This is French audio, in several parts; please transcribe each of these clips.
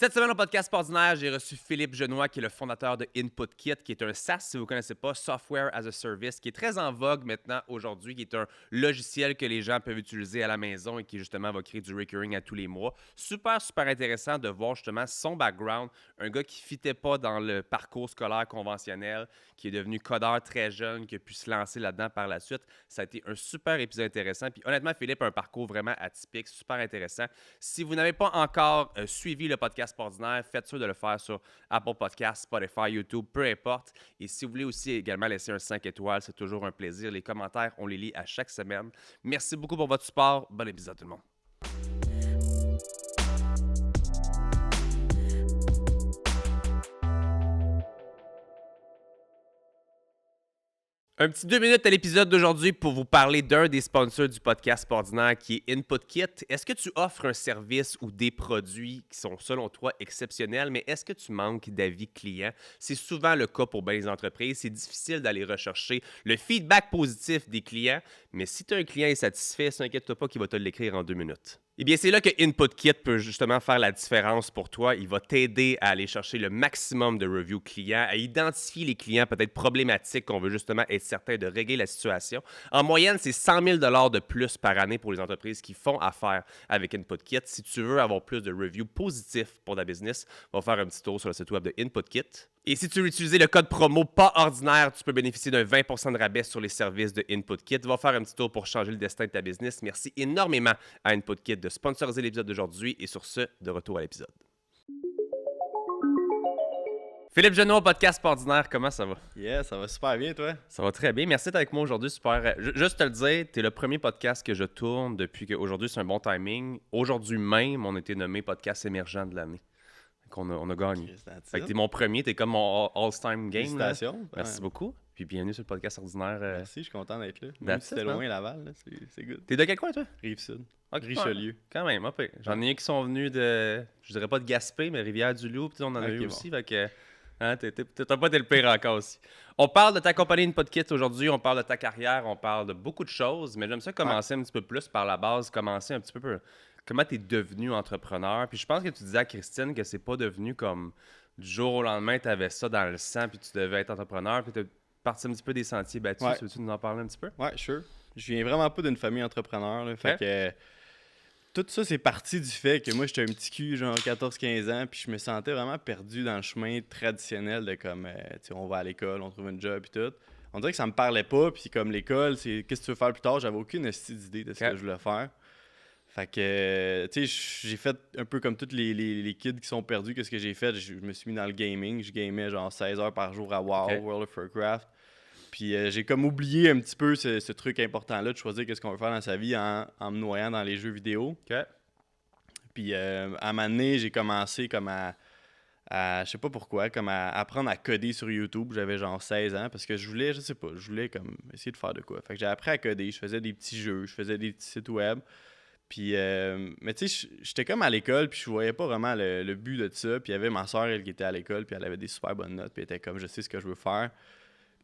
Cette semaine au podcast ordinaire, j'ai reçu Philippe Genois, qui est le fondateur de InputKit, qui est un SaaS, si vous ne connaissez pas, Software as a Service, qui est très en vogue maintenant aujourd'hui, qui est un logiciel que les gens peuvent utiliser à la maison et qui justement va créer du recurring à tous les mois. Super, super intéressant de voir justement son background, un gars qui ne fitait pas dans le parcours scolaire conventionnel, qui est devenu codeur très jeune, qui a pu se lancer là-dedans par la suite. Ça a été un super épisode intéressant. Puis honnêtement, Philippe a un parcours vraiment atypique, super intéressant. Si vous n'avez pas encore suivi le podcast ordinaire, faites sûr de le faire sur Apple Podcasts, Spotify, YouTube, peu importe. Et si vous voulez aussi également laisser un 5 étoiles, c'est toujours un plaisir. Les commentaires, on les lit à chaque semaine. Merci beaucoup pour votre support. Bon épisode tout le monde. Un petit 2 minutes à l'épisode d'aujourd'hui pour vous parler d'un des sponsors du podcast ordinaire qui est InputKit. Est-ce que tu offres un service ou des produits qui sont selon toi exceptionnels, mais est-ce que tu manques d'avis clients? C'est souvent le cas pour bien les entreprises. C'est difficile d'aller rechercher le feedback positif des clients, mais si tu as un client insatisfait, s'inquiète pas qu'il va te l'écrire en 2 minutes. Eh bien, c'est là que InputKit peut justement faire la différence pour toi. Il va t'aider à aller chercher le maximum de reviews clients, à identifier les clients peut-être problématiques qu'on veut justement être certain de régler la situation. En moyenne, c'est 100 000 $ de plus par année pour les entreprises qui font affaire avec InputKit. Si tu veux avoir plus de reviews positifs pour ta business, va faire un petit tour sur le site web de InputKit. Et si tu veux utiliser le code promo pas ordinaire, tu peux bénéficier d'un 20 % de rabais sur les services de InputKit. Va faire un petit tour pour changer le destin de ta business. Merci énormément à InputKit de sponsoriser l'épisode d'aujourd'hui. Et sur ce, de retour à l'épisode. Philippe Genois, podcast ordinaire, comment ça va? Yeah, ça va super bien, toi? Ça va très bien. Merci d'être avec moi aujourd'hui. Super. Juste te le dire, tu es le premier podcast que je tourne depuis qu'aujourd'hui, c'est un bon timing. Aujourd'hui même, on a été nommé podcast émergent de l'année. On a gagné. Fait que t'es mon premier, t'es comme mon All-Time Game. Félicitations. Merci beaucoup. Puis bienvenue sur le podcast ordinaire. Merci, je suis content d'être là. Même si c'était loin, Laval, là, c'est good. T'es de quel coin, toi? Rive-Sud. Okay. Richelieu. Quand même, ok. J'en ai un qui sont venus de, je dirais pas de Gaspé, mais Rivière-du-Loup, puis on en a eu aussi. Fait que, hein, t'as pas été le pire encore aussi. On parle de ta compagnie InputKit aujourd'hui, on parle de ta carrière, on parle de beaucoup de choses, mais j'aime ça commencer un petit peu plus par la base, commencer un petit peu comment tu es devenu entrepreneur. Puis je pense que tu disais à Christine que c'est pas devenu comme du jour au lendemain, tu avais ça dans le sang, puis tu devais être entrepreneur, puis tu es parti un petit peu des sentiers battus. Ouais. Veux-tu nous en parler un petit peu? Ouais, sure. Je viens vraiment pas d'une famille entrepreneur. Là, fait que tout ça, c'est parti du fait que moi, j'étais un petit cul, genre 14-15 ans, puis je me sentais vraiment perdu dans le chemin traditionnel de comme, tu sais, on va à l'école, on trouve un job, puis tout. On dirait que ça me parlait pas, puis comme l'école, c'est qu'est-ce que tu veux faire plus tard? J'avais aucune idée de ce que je voulais faire. Fait que, tu sais, j'ai fait un peu comme tous les kids qui sont perdus. Qu'est-ce que j'ai fait? Je me suis mis dans le gaming. Je gamais genre 16 heures par jour à WoW, World of Warcraft. Puis j'ai comme oublié un petit peu ce truc important-là de choisir qu'est-ce qu'on veut faire dans sa vie en me noyant dans les jeux vidéo. Puis à un moment donné, j'ai commencé comme à je sais pas pourquoi, comme à apprendre à coder sur YouTube. J'avais genre 16 ans parce que je voulais comme essayer de faire de quoi. Fait que j'ai appris à coder. Je faisais des petits jeux, je faisais des petits sites web. Puis, mais tu sais, j'étais comme à l'école, puis je voyais pas vraiment le but de ça. Puis il y avait ma soeur, elle, qui était à l'école, puis elle avait des super bonnes notes, puis elle était comme, je sais ce que je veux faire.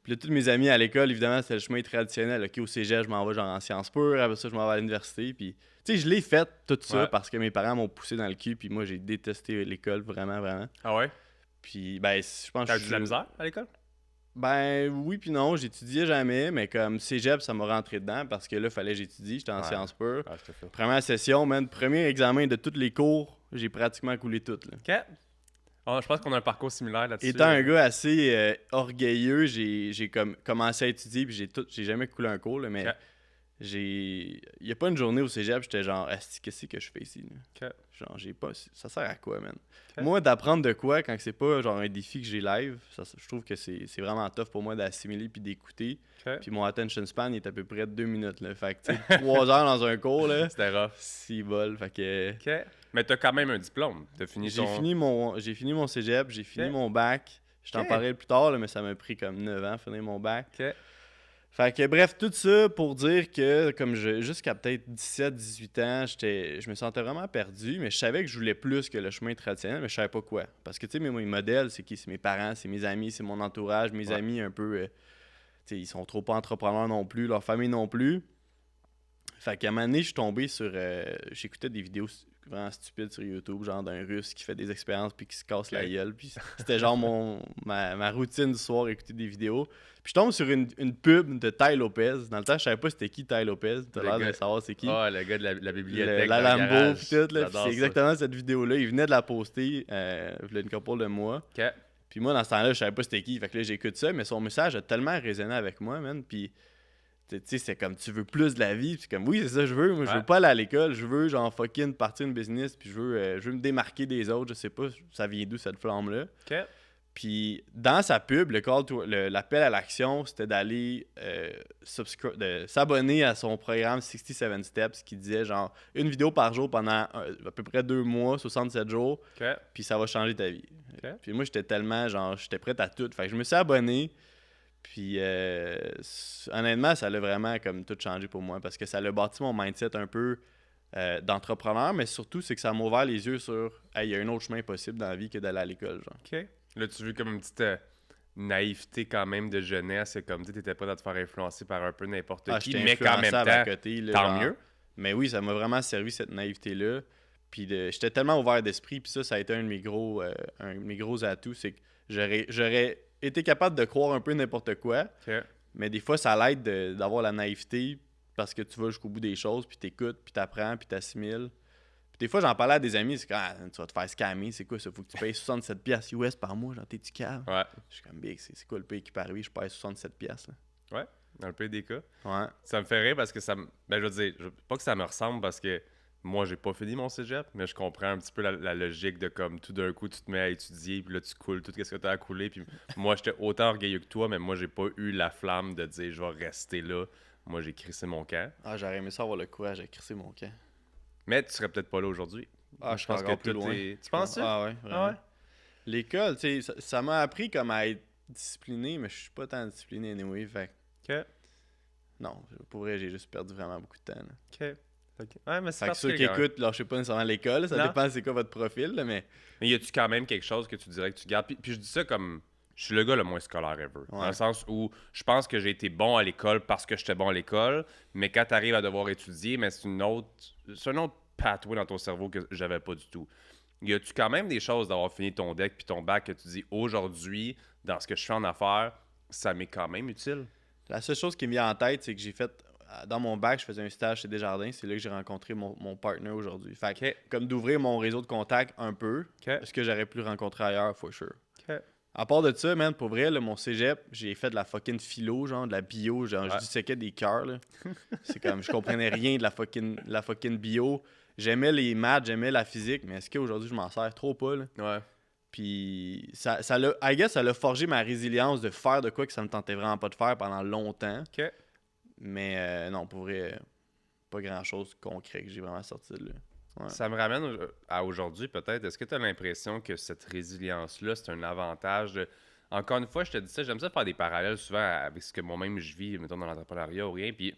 Puis là, tous mes amis à l'école, évidemment, c'était le chemin traditionnel. OK, au cégep, je m'en vais genre en sciences pures, après ça, je m'en vais à l'université. Puis, tu sais, je l'ai fait, tout ça, parce que mes parents m'ont poussé dans le cul, puis moi, j'ai détesté l'école, vraiment, vraiment. Ah ouais? Puis, ben, je pense que t'as eu de la misère à l'école? Ben oui puis non, j'étudiais jamais, mais comme cégep, ça m'a rentré dedans parce que là, fallait que j'étudie, j'étais en sciences pures. Première session, premier examen de tous les cours, j'ai pratiquement coulé tout. Là. OK. Oh, je pense qu'on a un parcours similaire là-dessus. Étant un gars assez orgueilleux, j'ai comme commencé à étudier puis j'ai jamais coulé un cours, là, mais il y a pas une journée au cégep, j'étais genre qu'est-ce que je fais ici là? Genre j'ai pas ça sert à quoi, man? Moi d'apprendre de quoi quand c'est pas genre un défi que j'ai live, je trouve que c'est vraiment tough pour moi d'assimiler puis d'écouter. Puis mon attention span il est à peu près 2 minutes là. Fait que tu sais 3 heures dans un cours là, c'était rough. 6 vols, fait que Mais t'as quand même un diplôme. T'as fini j'ai fini mon cégep, j'ai fini mon bac. Je t'en parlerai plus tard là, mais ça m'a pris comme 9 ans finir mon bac. Fait que bref, tout ça pour dire que comme jusqu'à peut-être 17-18 ans, je me sentais vraiment perdu, mais je savais que je voulais plus que le chemin traditionnel, mais je savais pas quoi. Parce que tu sais, mes modèles, c'est qui? C'est mes parents, c'est mes amis, c'est mon entourage, mes amis un peu, tu sais, ils sont trop pas entrepreneurs non plus, leur famille non plus. Fait qu'à un moment donné, je suis tombé sur, j'écoutais des vidéos vraiment stupide sur YouTube, genre d'un Russe qui fait des expériences puis qui se casse la Ok. gueule. Puis c'était genre ma routine du soir, écouter des vidéos. Puis je tombe sur une pub de Ty Lopez. Dans le temps, je savais pas c'était qui Ty Lopez. T'as Le l'air gars- de savoir c'est qui. Ah, le gars de la bibliothèque. La dans le Lambo garage. puis tout. Là. Puis J'adore c'est ça. exactement cette vidéo-là. Il venait de la poster il y a une couple de mois. Ok. Puis moi, dans ce temps-là, je savais pas c'était qui. Fait que là, j'écoute ça, mais son message a tellement résonné avec moi, man. Puis, tu sais, c'est comme tu veux plus de la vie. Puis comme, oui, c'est ça que je veux. Moi, je veux Ouais. pas aller à l'école. Je veux, genre, fucking partir une business. Puis je veux me démarquer des autres. Je sais pas, ça vient d'où cette flamme-là. Ok. Puis, dans sa pub, l'appel à l'action, c'était d'aller de s'abonner à son programme 67 Steps qui disait, genre, une vidéo par jour pendant à peu près 2 mois, 67 jours. Ok. Puis ça va changer ta vie. Ok. Puis moi, j'étais tellement, genre, j'étais prêt à tout. Fait que je me suis abonné. Puis honnêtement, ça l'a vraiment comme tout changé pour moi parce que ça l'a bâti mon mindset un peu d'entrepreneur, mais surtout, c'est que ça m'a ouvert les yeux sur, hey, il y a un autre chemin possible dans la vie que d'aller à l'école, genre. Ok. Là, tu veux comme une petite naïveté quand même de jeunesse. C'est comme tu t'étais pas à te faire influencer par un peu n'importe qui, J'étais mais qu'en même influençable à temps, côté, là, tant genre. mieux. Mais oui, ça m'a vraiment servi cette naïveté-là. Puis j'étais tellement ouvert d'esprit, puis ça a été un de mes gros atouts, c'est que j'aurais été capable de croire un peu n'importe quoi, Ok. mais des fois, ça l'aide d'avoir la naïveté parce que tu vas jusqu'au bout des choses, puis t'écoutes, puis t'apprends, puis t'assimiles. Puis des fois, j'en parlais à des amis, c'est comme, ah, tu vas te faire scammer, c'est quoi ça? Faut que tu payes 67$ US par mois, genre, t'es-tu calme? Ouais. Je suis comme, big, c'est quoi le pays qui peut arriver? Je paye 67$, là. Ouais. Dans le pire des cas. Ouais. Ça me fait rire parce que ben, je veux dire, pas que ça me ressemble parce que moi, j'ai pas fini mon cégep, mais je comprends un petit peu la logique de comme tout d'un coup, tu te mets à étudier, puis là, tu coules tout ce que tu as à couler. Puis moi, j'étais autant orgueilleux que toi, mais moi, j'ai pas eu la flamme de dire je vais rester là. Moi, j'ai crissé mon camp. Ah, j'aurais aimé ça avoir le courage de crisser mon camp. Mais tu serais peut-être pas là aujourd'hui. Ah, je pense pense encore que plus tout loin. est- Tu penses ça? Ah ouais, vraiment. Ah ouais? L'école, tu sais, ça m'a appris comme à être discipliné, mais je suis pas tant discipliné anyway, fait que Ok. non, pour vrai, j'ai juste perdu vraiment beaucoup de temps. Là. Ok. Ok. Ouais, mais c'est Fait que ceux qui particulier quand même. écoutent, lâchez pas nécessairement l'école, ça Non. dépend c'est quoi votre profil, là, mais Mais y a-tu quand même quelque chose que tu dirais que tu gardes? Puis je dis ça comme. Je suis le gars le moins scolaire ever. Dans Ouais. le sens où je pense que j'ai été bon à l'école parce que j'étais bon à l'école, mais quand tu arrives à devoir étudier, mais c'est un autre pathway dans ton cerveau que j'avais pas du tout. Y a-tu quand même des choses d'avoir fini ton deck puis ton bac que tu dis aujourd'hui, dans ce que je fais en affaires, ça m'est quand même utile? la seule chose qui me vient en tête, c'est que j'ai fait, dans mon bac, je faisais un stage chez Desjardins, c'est là que j'ai rencontré mon partner aujourd'hui. Fait que, Ok. comme d'ouvrir mon réseau de contacts un peu, Ok. ce que j'aurais pu le rencontrer ailleurs, for sure. Ok. À part de ça, man, pour vrai, là, mon cégep, j'ai fait de la fucking philo, genre de la bio, genre Ouais. je disséquais des cœurs, là. C'est comme, je comprenais rien de la fucking bio. J'aimais les maths, j'aimais la physique, mais est-ce qu'aujourd'hui je m'en sers trop pas, là? Ouais. Puis ça l'a, I guess, ça l'a forgé ma résilience de faire de quoi que ça me tentait vraiment pas de faire pendant longtemps. Ok. Mais non, pour vrai, pas grand-chose de concret que j'ai vraiment sorti de là. Ouais. Ça me ramène à aujourd'hui, peut-être. Est-ce que tu as l'impression que cette résilience-là, c'est un avantage de... Encore une fois, je te dis ça, j'aime ça faire des parallèles souvent avec ce que moi-même je vis, mettons, dans l'entrepreneuriat ou rien. Puis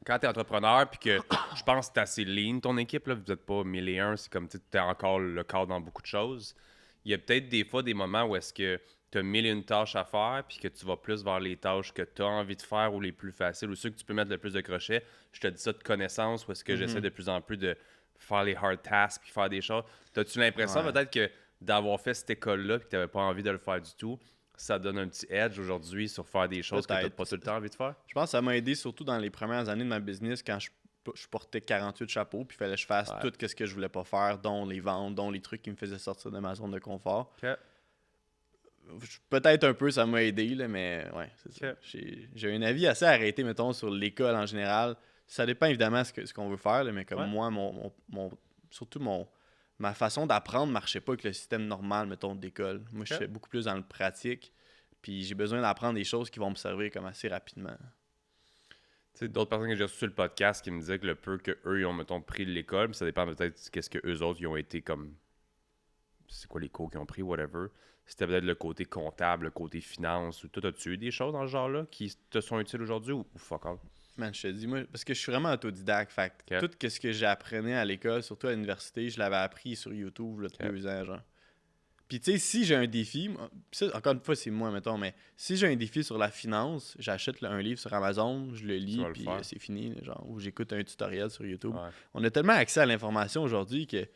quand tu es entrepreneur, puis que je pense que tu assez lean, ton équipe, là, vous n'êtes pas 1001, c'est comme tu es encore le cadre dans beaucoup de choses. Il y a peut-être des fois des moments où est-ce que tu as 1001 tâches à faire, puis que tu vas plus vers les tâches que tu as envie de faire ou les plus faciles, ou ceux que tu peux mettre le plus de crochets. Je te dis ça de connaissance, ou est-ce que j'essaie de plus en plus de faire les hard tasks, puis faire des choses. As-tu l'impression Ouais. peut-être que d'avoir fait cette école-là, puis que tu n'avais pas envie de le faire du tout, ça donne un petit edge aujourd'hui sur faire des choses que tu n'as Peut-être. pas tout le temps envie de faire? Je pense que ça m'a aidé surtout dans les premières années de ma business quand je portais 48 chapeaux, puis il fallait que je fasse Ouais. tout ce que je voulais pas faire, dont les ventes, dont les trucs qui me faisaient sortir de ma zone de confort. OK. Peut-être un peu, ça m'a aidé, là, mais ouais, c'est ça. Ok. J'ai un avis assez arrêté, mettons, sur l'école en général. Ça dépend évidemment ce qu'on veut faire, là, mais comme Ouais. moi, surtout ma façon d'apprendre marchait pas avec le système normal, mettons, d'école. Moi, je Ok. suis beaucoup plus dans le pratique, puis j'ai besoin d'apprendre des choses qui vont me servir comme assez rapidement. Tu sais, d'autres personnes que j'ai reçues sur le podcast qui me disaient que le peu qu'eux, ils ont, mettons, pris de l'école, puis ça dépend peut-être qu'est-ce que eux autres, ils ont été comme... C'est quoi les cours qu'ils ont pris, whatever. C'était peut-être le côté comptable, le côté finance, ou toi, as-tu eu des choses dans ce genre-là qui te sont utiles aujourd'hui ou fuck all? Man, je te dis, moi, parce que je suis vraiment autodidacte, fait que Ok. tout ce que j'apprenais à l'école, surtout à l'université, je l'avais appris sur YouTube, là, Ok. 2 ans, genre. Puis tu sais, si j'ai un défi, ça, encore une fois, c'est moi, mettons, mais si j'ai un défi sur la finance, j'achète un livre sur Amazon, je le lis, puis c'est fini, genre, ou j'écoute un tutoriel sur YouTube. Ouais. On a tellement accès à l'information aujourd'hui que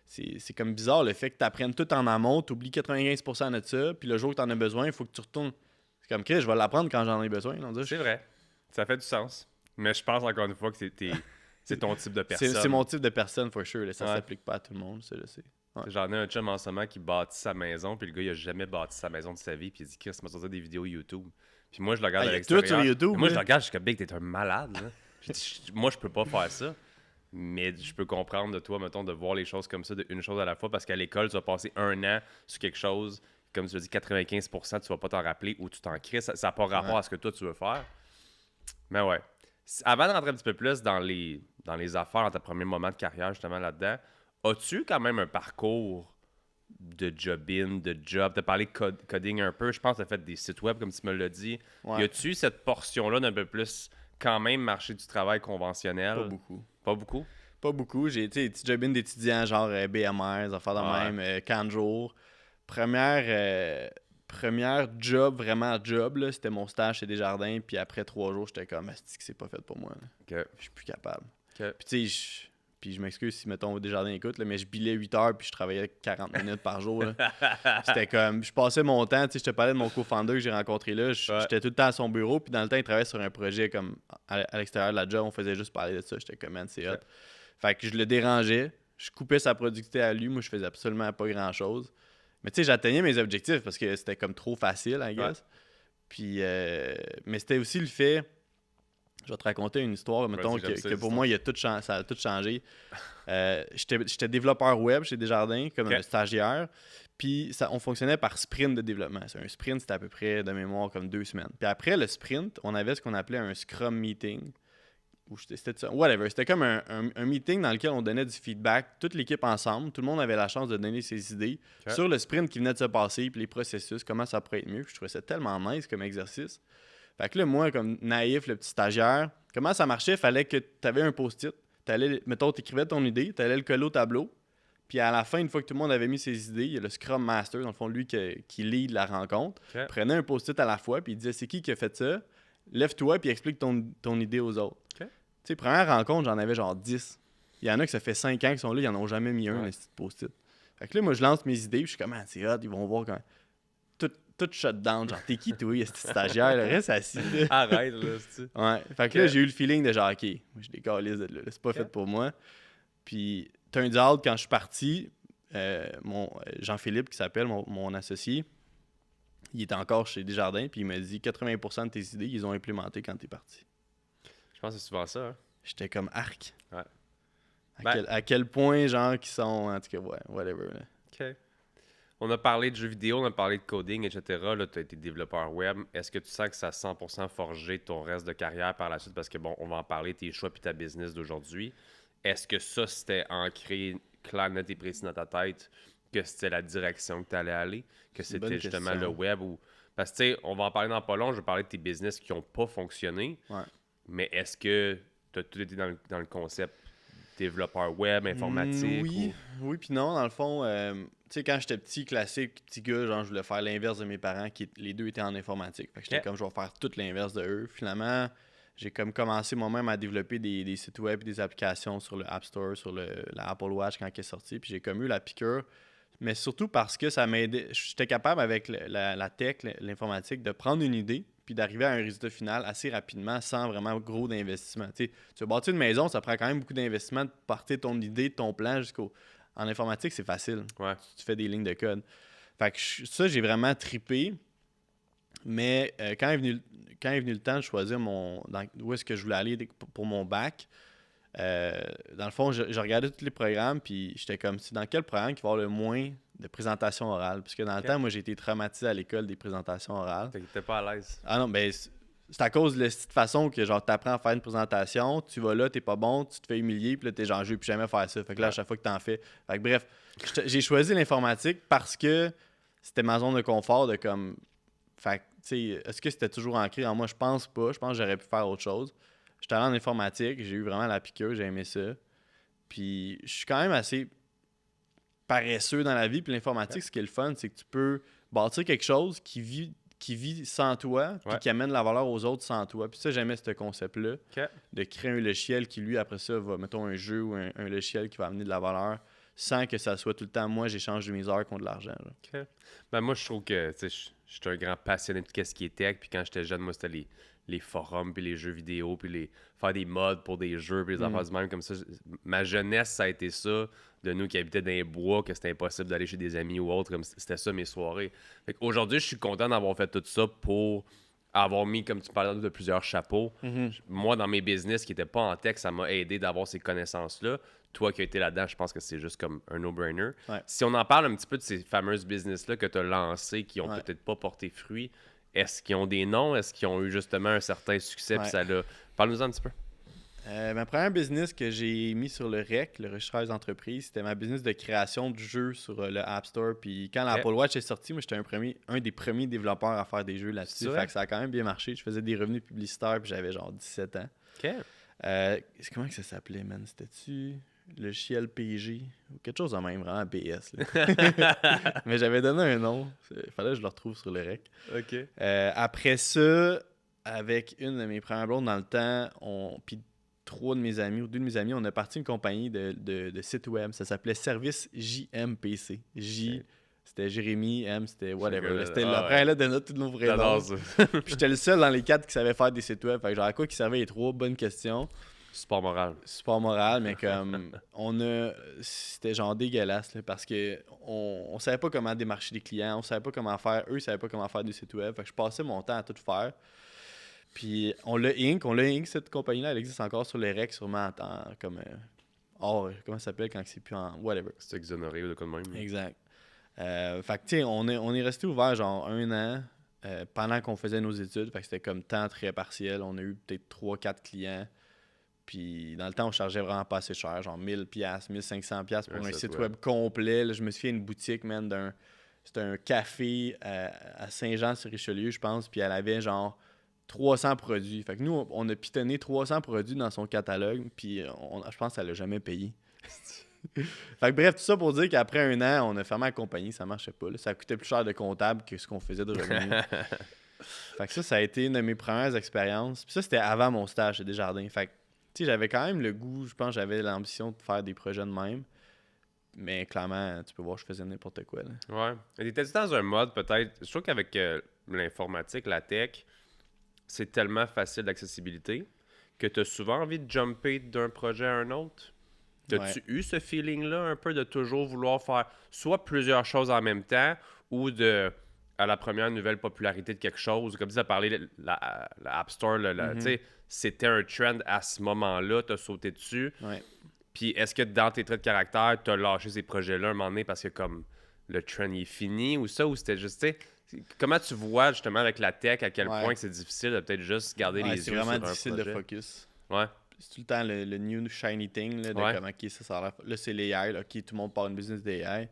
c'est comme bizarre le fait que tu apprennes tout en amont, tu oublies 95% de ça, puis le jour que tu en as besoin, il faut que tu retournes. C'est comme Chris, je vais l'apprendre quand j'en ai besoin. C'est vrai. Ça fait du sens. Mais je pense encore une fois que c'est ton type de personne. C'est mon type de personne, for sure. Là. Ça s'applique pas à tout le monde, ça, je sais. Ouais. J'en ai un chum en ce moment qui bâtit sa maison, puis le gars, il a jamais bâti sa maison de sa vie, puis il dit Chris, il m'a sorti des vidéos YouTube. Puis moi, je le regarde à l'extérieur. Tout sur YouTube. Moi, je le regarde, je suis comme Big, t'es un malade. Là. Moi, je peux pas faire ça. Mais je peux comprendre de toi, mettons, de voir les choses comme ça, d'une chose à la fois, parce qu'à l'école, tu vas passer 1 an sur quelque chose, comme tu l'as dit, 95%, tu vas pas t'en rappeler ou tu t'en crées. Ça n'a pas rapport à ce que toi, tu veux faire. Mais ouais. Avant de rentrer un petit peu plus dans les affaires, dans ta premier moment de carrière, justement, là-dedans, as-tu quand même un parcours de job-in, de job? Tu as parlé de coding un peu. Je pense que tu as fait des sites web, comme tu me l'as dit. Ouais. Y a-tu cette portion-là d'un peu plus, quand même, marché du travail conventionnel? Pas beaucoup. Pas beaucoup? Pas beaucoup. J'ai été des job-in d'étudiants, genre BMR, des affaires de même, camp de jour. Première job, vraiment job, là, c'était mon stage chez Desjardins. Puis après 3 jours, j'étais comme, c'est pas fait pour moi. Okay. Je suis plus capable. Okay. Puis tu sais, puis je m'excuse si, mettons, Desjardins écoute, là, mais je bilais 8 heures puis je travaillais 40 minutes par jour. Là. C'était comme, je passais mon temps, tu sais, je te parlais de mon co-founder que j'ai rencontré là, j'étais tout le temps à son bureau, puis dans le temps, il travaillait sur un projet comme à l'extérieur de la job, on faisait juste parler de ça, j'étais comme, man, c'est hot. Fait que je le dérangeais, je coupais sa productivité à lui, moi, je faisais absolument pas grand-chose. Mais tu sais, j'atteignais mes objectifs parce que c'était comme trop facile, I guess. Puis, mais c'était aussi le fait... Je vais te raconter une histoire, mettons, que pour moi, ça a tout changé. J'étais développeur web chez Desjardins, comme un stagiaire. Puis, on fonctionnait par sprint de développement. Un sprint, c'était à peu près, de mémoire, comme 2 semaines. Puis après le sprint, on avait ce qu'on appelait un Scrum Meeting. C'était comme un meeting dans lequel on donnait du feedback, toute l'équipe ensemble. Tout le monde avait la chance de donner ses idées sur le sprint qui venait de se passer, puis les processus, comment ça pourrait être mieux. Puis je trouvais ça tellement nice comme exercice. Fait que là, moi, comme naïf, le petit stagiaire, comment ça marchait? Il fallait que tu avais un post-it. Mettons, tu écrivais ton idée, tu allais le coller au tableau. Puis à la fin, une fois que tout le monde avait mis ses idées, il y a le Scrum Master, dans le fond, lui qui lead la rencontre, prenait un post-it à la fois, puis il disait, c'est qui a fait ça? Lève-toi, puis explique ton idée aux autres. Tu sais, première rencontre, j'en avais genre 10. Il y en a que ça fait 5 ans qu'ils sont là, ils n'en ont jamais mis un, petit post-it. Fait que là, moi, je lance mes idées, puis je suis comme, c'est hot, ils vont voir quand. Tout shut down. Genre, t'es qui, toi, ce stagiaire, là? Reste assis, là. Arrête, là, c'est-tu. Ouais. Fait que là, j'ai eu le feeling de genre, OK, moi, je décalise de là. C'est pas fait pour moi. Puis, turns out, quand je suis parti, Jean-Philippe, qui s'appelle mon associé, il était encore chez Desjardins, puis il m'a dit 80% de tes idées, ils ont implémenté quand t'es parti. Je pense que c'est souvent ça. Hein? J'étais comme arc. Ouais. À quel point, genre, qui sont, en tout cas, ouais, whatever. Là. OK. On a parlé de jeux vidéo, on a parlé de coding, etc. Là, tu as été développeur web. Est-ce que tu sens que ça a 100% forgé ton reste de carrière par la suite? Parce que, bon, on va en parler, tes choix puis ta business d'aujourd'hui. Est-ce que ça, c'était ancré clair, net et précis dans ta tête, que c'était la direction que tu allais aller? Que c'était justement le web? Ou... Parce que, tu sais, on va en parler dans pas long. Je vais parler de tes business qui n'ont pas fonctionné. Ouais. Mais est-ce que tu as tout été dans le concept développeur web, informatique? Oui, puis non, dans le fond, tu sais, quand j'étais petit gars, genre, je voulais faire l'inverse de mes parents, les deux étaient en informatique. Fait que j'étais comme, je vais faire tout l'inverse de eux. Finalement, j'ai comme commencé moi-même à développer des sites web et des applications sur le App Store, sur la Apple Watch quand elle est sortie. Puis j'ai comme eu la piqûre, mais surtout parce que ça m'aidait. J'étais capable avec la tech, l'informatique, de prendre une idée puis d'arriver à un résultat final assez rapidement sans vraiment gros d'investissement. Tu veux bâtir une maison, ça prend quand même beaucoup d'investissement de partir ton idée, de ton plan jusqu'au... En informatique, c'est facile. Ouais. Tu fais des lignes de code. Fait que ça, j'ai vraiment trippé. Mais quand est venu le temps de choisir où est-ce que je voulais aller pour mon bac, dans le fond, je regardais tous les programmes, puis j'étais comme, c'est dans quel programme qui va y avoir le moins de présentations orales? Parce que dans le temps, moi, j'ai été traumatisé à l'école des présentations orales. T'étais pas à l'aise. Ah non, ben c'est à cause de cette façon que genre t'apprends à faire une présentation, tu vas là, t'es pas bon, tu te fais humilier, puis là t'es genre je vais plus jamais faire ça. Fait que là, à chaque fois que t'en fais. Fait que bref, j'ai choisi l'informatique parce que c'était ma zone de confort de comme. Fait que, tu sais, est-ce que c'était toujours ancré en moi? Je pense pas. Je pense que j'aurais pu faire autre chose. J'étais allé en informatique, j'ai eu vraiment la piqûre, j'ai aimé ça. Puis je suis quand même assez paresseux dans la vie. Puis l'informatique, ce qui est le fun, c'est que tu peux bâtir quelque chose qui vit sans toi, puis qui amène la valeur aux autres sans toi. Puis ça, j'aimais ce concept-là, de créer un logiciel qui, lui, après ça, va, mettons, un jeu ou un logiciel qui va amener de la valeur sans que ça soit tout le temps, moi, j'échange mes heures contre de l'argent. Ben, moi, je trouve que je suis un grand passionné de ce qui est tech. Puis quand j'étais jeune, moi, c'était les forums, puis les jeux vidéo, puis faire des mods pour des jeux, puis les affaires du même comme ça. Ma jeunesse, ça a été ça. De nous qui habitaient dans les bois, que c'était impossible d'aller chez des amis ou autre. C'était ça mes soirées. Aujourd'hui, je suis content d'avoir fait tout ça pour avoir mis, comme tu parlais, de plusieurs chapeaux. Moi, dans mes business qui n'étaient pas en tech, ça m'a aidé d'avoir ces connaissances-là. Toi qui as été là-dedans, je pense que c'est juste comme un no-brainer. Si on en parle un petit peu de ces fameuses business-là que tu as lancées, qui n'ont peut-être pas porté fruit, est-ce qu'ils ont des noms? Est-ce qu'ils ont eu justement un certain succès? Puis ça l'a... Parle-nous un petit peu. Ma première business que j'ai mis sur le REC, le registraire des entreprises, c'était ma business de création de jeux sur le App Store. Puis quand l'Apple Watch est sorti, moi j'étais un des premiers développeurs à faire des jeux là-dessus. Fait que ça a quand même bien marché. Je faisais des revenus publicitaires puis j'avais genre 17 ans. Comment que ça s'appelait, man? C'était-tu logiciel PG ou quelque chose de même, vraiment PS. Mais j'avais donné un nom. Il fallait que je le retrouve sur le REC. Après ça, avec une de mes premières blondes dans le temps, puis 3 de mes amis ou 2 de mes amis, on a parti une compagnie de site web. Ça s'appelait Service JMPC. C'était Jérémy, M, c'était whatever. C'était après là de notre tous nos vrais noms. Puis j'étais le seul dans les 4 qui savait faire des sites web. Fait que genre à quoi qui servait les 3? Bonne question. Support moral, mais comme c'était genre dégueulasse là, parce que on savait pas comment démarcher des clients, on savait pas comment faire, eux ils savaient pas comment faire des sites web. Fait que je passais mon temps à tout faire. Puis on l'a Inc, cette compagnie-là, elle existe encore sur les REC, sûrement comme comment ça s'appelle quand c'est plus en whatever. C'est exonéré ou de quoi de même. Exact. Fait que tu sais, on est resté ouvert genre 1 an pendant qu'on faisait nos études. Fait que c'était comme temps très partiel. On a eu peut-être 3-4 clients. Puis dans le temps, on chargeait vraiment pas assez cher, genre 1000$, 1500$ pour un site web complet. Là, je me suis fait une boutique, man, c'était un café à Saint-Jean-sur-Richelieu, je pense. Puis elle avait genre 300 produits. Fait que nous, on a pitonné 300 produits dans son catalogue, puis je pense qu'elle l'a jamais payé. Fait que bref, tout ça pour dire qu'après 1 an, on a fermé la compagnie, ça marchait pas. Là. Ça coûtait plus cher de comptable que ce qu'on faisait de revenus. Fait que ça a été une de mes premières expériences. Puis ça, c'était avant mon stage chez Desjardins. Fait que, tu sais, j'avais quand même le goût, je pense, j'avais l'ambition de faire des projets de même. Mais clairement, tu peux voir, je faisais n'importe quoi. Là. Ouais. T'étais-tu dans un mode, peut-être... Je trouve qu'avec l'informatique, la tech, c'est tellement facile d'accessibilité que tu as souvent envie de jumper d'un projet à un autre. As-tu eu ce feeling-là un peu de toujours vouloir faire soit plusieurs choses en même temps ou à la première nouvelle popularité de quelque chose? Comme tu as parlé, la App Store, c'était un trend à ce moment-là, tu as sauté dessus. Puis est-ce que dans tes traits de caractère, tu as lâché ces projets-là un moment donné parce que comme le trend est fini ou ça, ou c'était juste, comment tu vois justement avec la tech à quel point que c'est difficile de peut-être juste garder les yeux sur un projet? C'est vraiment difficile de focus. Ouais. C'est tout le temps le new shiny thing, là, de comme, OK, ça a l'air... Là, c'est l'AI, OK, tout le monde parle de business d'AI.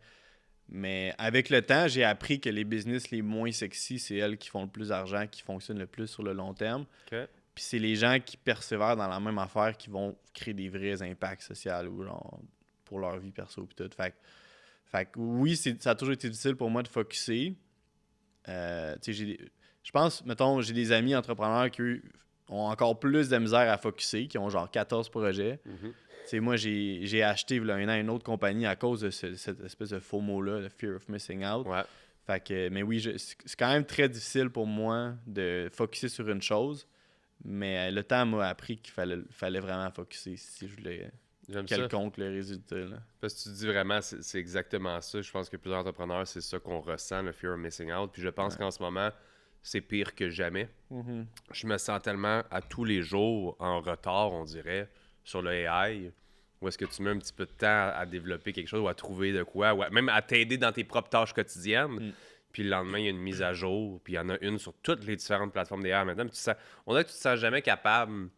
Mais avec le temps, j'ai appris que les business les moins sexy, c'est elles qui font le plus d'argent, qui fonctionnent le plus sur le long terme. Puis c'est les gens qui persévèrent dans la même affaire qui vont créer des vrais impacts sociaux ou genre pour leur vie perso et tout. Fait que oui, ça a toujours été difficile pour moi de focusser. Je pense, mettons, j'ai des amis entrepreneurs qui ont encore plus de misère à focusser, qui ont genre 14 projets. Moi, j'ai acheté il y a 1 an une autre compagnie à cause de cette espèce de FOMO-là, le Fear of Missing Out. Fait que, mais oui, c'est quand même très difficile pour moi de focusser sur une chose. Mais le temps m'a appris qu'il fallait vraiment focusser si je voulais quelconque le résultat. Là. Parce que tu dis vraiment, c'est exactement ça. Je pense que plusieurs entrepreneurs, c'est ça qu'on ressent, le fear of missing out. Puis je pense qu'en ce moment, c'est pire que jamais. Je me sens tellement à tous les jours en retard, on dirait, sur le AI. Où est-ce que tu mets un petit peu de temps à développer quelque chose ou à trouver de quoi, ou même à t'aider dans tes propres tâches quotidiennes. Puis le lendemain, il y a une mise à jour, puis il y en a une sur toutes les différentes plateformes d'AI maintenant. On dirait que tu te sens jamais capable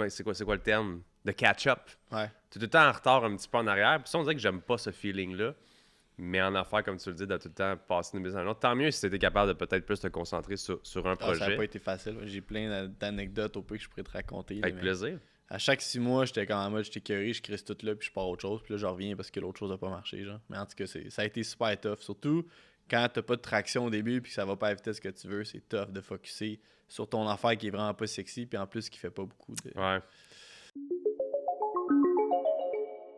c'est quoi le terme? De catch-up. Tu es tout le temps en retard un petit peu en arrière. Puis ça, on dirait que j'aime pas ce feeling-là. Mais en affaires, comme tu le dis, de tout le temps passer d'une business à l'autre. Tant mieux si tu étais capable de peut-être plus te concentrer sur un projet. Ça n'a pas été facile. J'ai plein d'anecdotes au peu que je pourrais te raconter. Avec plaisir. à chaque 6 mois, j'étais comme en mode, j'étais écœuré, je crisse tout là, puis je pars à autre chose. Puis là, je reviens parce que l'autre chose n'a pas marché, genre. Mais en tout cas, ça a été super tough. Surtout quand t'as pas de traction au début, puis que ça va pas à la vitesse que tu veux, c'est tough de focusser sur ton affaire qui est vraiment pas sexy, puis en plus, qui fait pas beaucoup de... Ouais.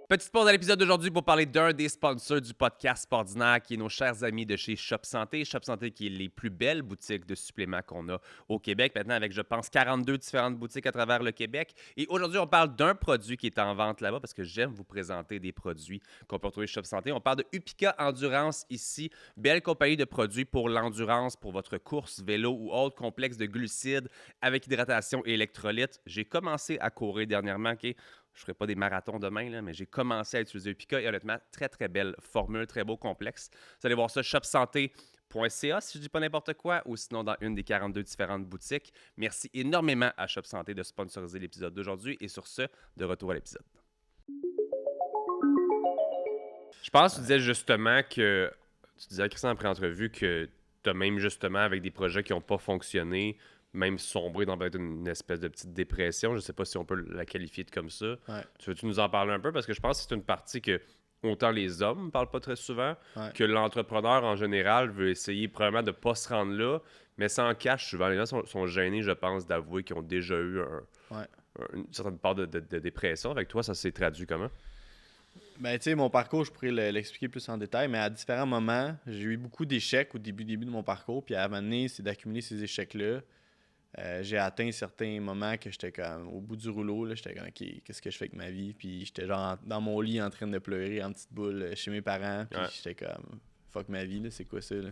Petite pause à l'épisode d'aujourd'hui pour parler d'un des sponsors du podcast Spordinaire, qui est nos chers amis de chez Shop Santé. Shop Santé qui est les plus belles boutiques de suppléments qu'on a au Québec. Maintenant, avec, je pense, 42 différentes boutiques à travers le Québec. Et aujourd'hui, on parle d'un produit qui est en vente là-bas parce que j'aime vous présenter des produits qu'on peut retrouver chez Shop Santé. On parle de Upica Endurance ici. Belle compagnie de produits pour l'endurance, pour votre course, vélo ou autre complexe de glucides avec hydratation et électrolytes. J'ai commencé à courir dernièrement, OK? Je ne ferai pas des marathons demain, là, mais j'ai commencé à utiliser Upica et honnêtement, très, très belle formule, très beau complexe. Vous allez voir ça, shopsanté.ca si je ne dis pas n'importe quoi, ou sinon dans une des 42 différentes boutiques. Merci énormément à Shop Santé de sponsoriser l'épisode d'aujourd'hui et sur ce, de retour à l'épisode. Je pense que tu disais justement que, tu disais à Christian après entrevue que tu as même justement avec des projets qui n'ont pas fonctionné, même sombré dans peut-être une espèce de petite dépression. Je ne sais pas si on peut la qualifier de comme ça. Ouais. Tu veux-tu nous en parler un peu? Parce que je pense que c'est une partie que autant les hommes ne parlent pas très souvent, que l'entrepreneur en général veut essayer probablement de ne pas se rendre là, mais sans cash, souvent les gens sont gênés, je pense, d'avouer qu'ils ont déjà eu une certaine part de dépression. Avec toi, ça s'est traduit comment? Ben, tu sais, mon parcours, je pourrais l'expliquer plus en détail, mais à différents moments, j'ai eu beaucoup d'échecs au début de mon parcours, puis à un moment donné, c'est d'accumuler ces échecs-là. J'ai atteint certains moments que j'étais comme au bout du rouleau, là, j'étais comme OK, qu'est-ce que je fais avec ma vie? Puis j'étais genre dans mon lit en train de pleurer en petite boule chez mes parents, puis j'étais comme fuck ma vie, là, c'est quoi ça? Là?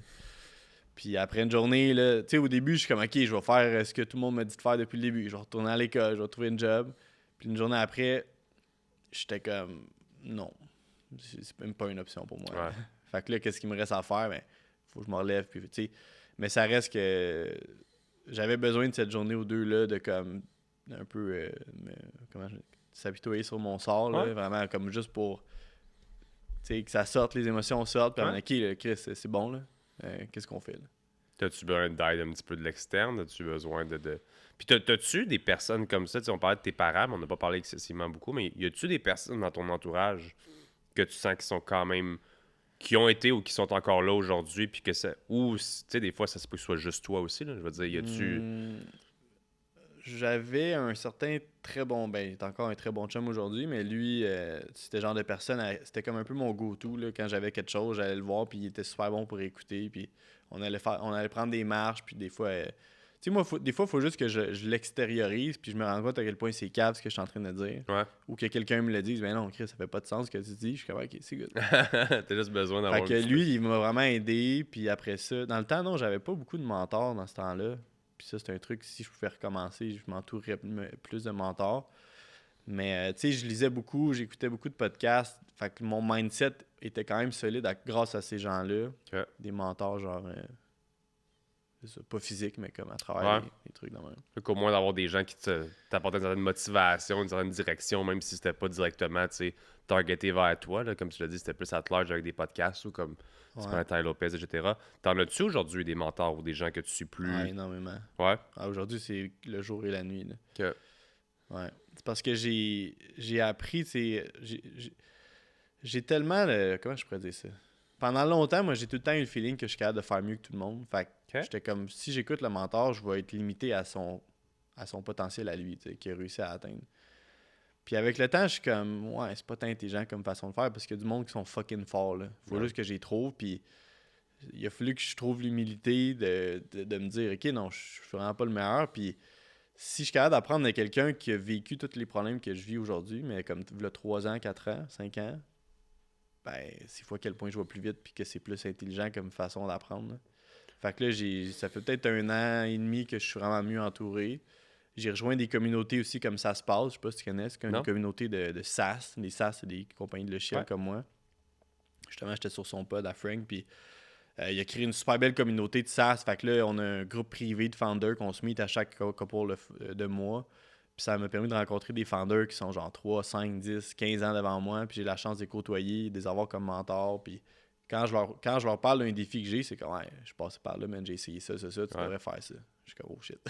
Puis après une journée, là, tu sais, au début, je suis comme OK, je vais faire ce que tout le monde m'a dit de faire depuis le début. Je vais retourner à l'école, je vais trouver une job. Puis une journée après, j'étais comme non, c'est même pas une option pour moi. Ouais. Fait que là, qu'est-ce qu'il me reste à faire? Ben, faut que je me relève, puis tu sais. Mais ça reste que j'avais besoin de cette journée ou deux là de comme un peu s'habituer sur mon sort là, vraiment comme juste pour que ça sorte, les émotions sortent, puis OK, là, Chris, c'est bon là. Qu'est-ce qu'on fait là? T'as-tu besoin d'aide un petit peu de l'externe? As-tu besoin de... Puis t'as-tu des personnes comme ça? On parlait de tes parents, mais on n'a pas parlé excessivement beaucoup, mais y a-tu des personnes dans ton entourage que tu sens qui sont quand même... qui ont été ou qui sont encore là aujourd'hui, puis que ça... Ou, tu sais, des fois, ça se peut que ce soit juste toi aussi, là. Je veux dire, y a-tu... J'avais un certain très bon... Ben, il est encore un très bon chum aujourd'hui, mais lui, c'était le genre de personne... C'était comme un peu mon go-to, là. Quand j'avais quelque chose, j'allais le voir, puis il était super bon pour écouter, puis on allait prendre des marches, puis des fois... tu sais, moi, des fois, il faut juste que je l'extériorise, puis je me rends compte à quel point c'est cave ce que je suis en train de dire. Ouais. Ou que quelqu'un me le dise, ben non, Chris, ça fait pas de sens ce que tu dis. Je suis comme, OK, c'est good. T'as juste besoin d'avoir... Fait que lui, il m'a vraiment aidé, puis après ça... Dans le temps, non, j'avais pas beaucoup de mentors dans ce temps-là. Puis ça, c'est un truc, si je pouvais recommencer, je m'entourerais plus de mentors. Mais, tu sais, je lisais beaucoup, j'écoutais beaucoup de podcasts. Fait que mon mindset était quand même solide grâce à ces gens-là. Okay. Des mentors, genre... c'est ça, pas physique, mais comme à travers les trucs de même. Au moins d'avoir des gens qui t'apportent une certaine motivation, une certaine direction, même si c'était pas directement, tu sais, targeté vers toi. Là, comme tu l'as dit, c'était plus à large avec des podcasts ou comme Ty Lopez, etc. T'en as-tu aujourd'hui des mentors ou des gens que tu suis plus? Ouais, énormément. Ouais. Aujourd'hui, c'est le jour et la nuit. Là. Okay. Ouais. C'est parce que j'ai appris, j'ai tellement comment je pourrais dire ça? Pendant longtemps, moi, j'ai tout le temps eu le feeling que je suis capable de faire mieux que tout le monde. Fait que j'étais comme, si j'écoute le mentor, je vais être limité à son potentiel à lui, qu'il a réussi à atteindre. Puis avec le temps, je suis comme, ouais, c'est pas tant intelligent comme façon de faire parce qu'il y a du monde qui sont fucking forts, là. Faut juste que j'y trouve, puis il a fallu que je trouve l'humilité de me dire, OK, non, je suis vraiment pas le meilleur, puis si je suis capable d'apprendre de quelqu'un qui a vécu tous les problèmes que je vis aujourd'hui, mais comme il y a 3 ans, 4 ans, 5 ans, ben, c'est fou à quel point je vais plus vite puis que c'est plus intelligent comme façon d'apprendre. Là. Fait que là, ça fait peut-être 1 an et demi que je suis vraiment mieux entouré. J'ai rejoint des communautés aussi comme Ça se passe. Je sais pas si tu connais. C'est une communauté de SaaS. Les SaaS, c'est des compagnies de logiciels comme moi. Justement, j'étais sur son pod à Frank. Puis il a créé une super belle communauté de SaaS. Fait que là, on a un groupe privé de founders qu'on se meet à chaque couple de mois. Puis ça m'a permis de rencontrer des founders qui sont genre 3, 5, 10, 15 ans devant moi. Puis j'ai la chance de les côtoyer, de les avoir comme mentors. Puis quand je leur parle d'un défi que j'ai, c'est comme, ouais, je suis passé par là, man, j'ai essayé ça, tu devrais faire ça. Je suis comme, oh shit.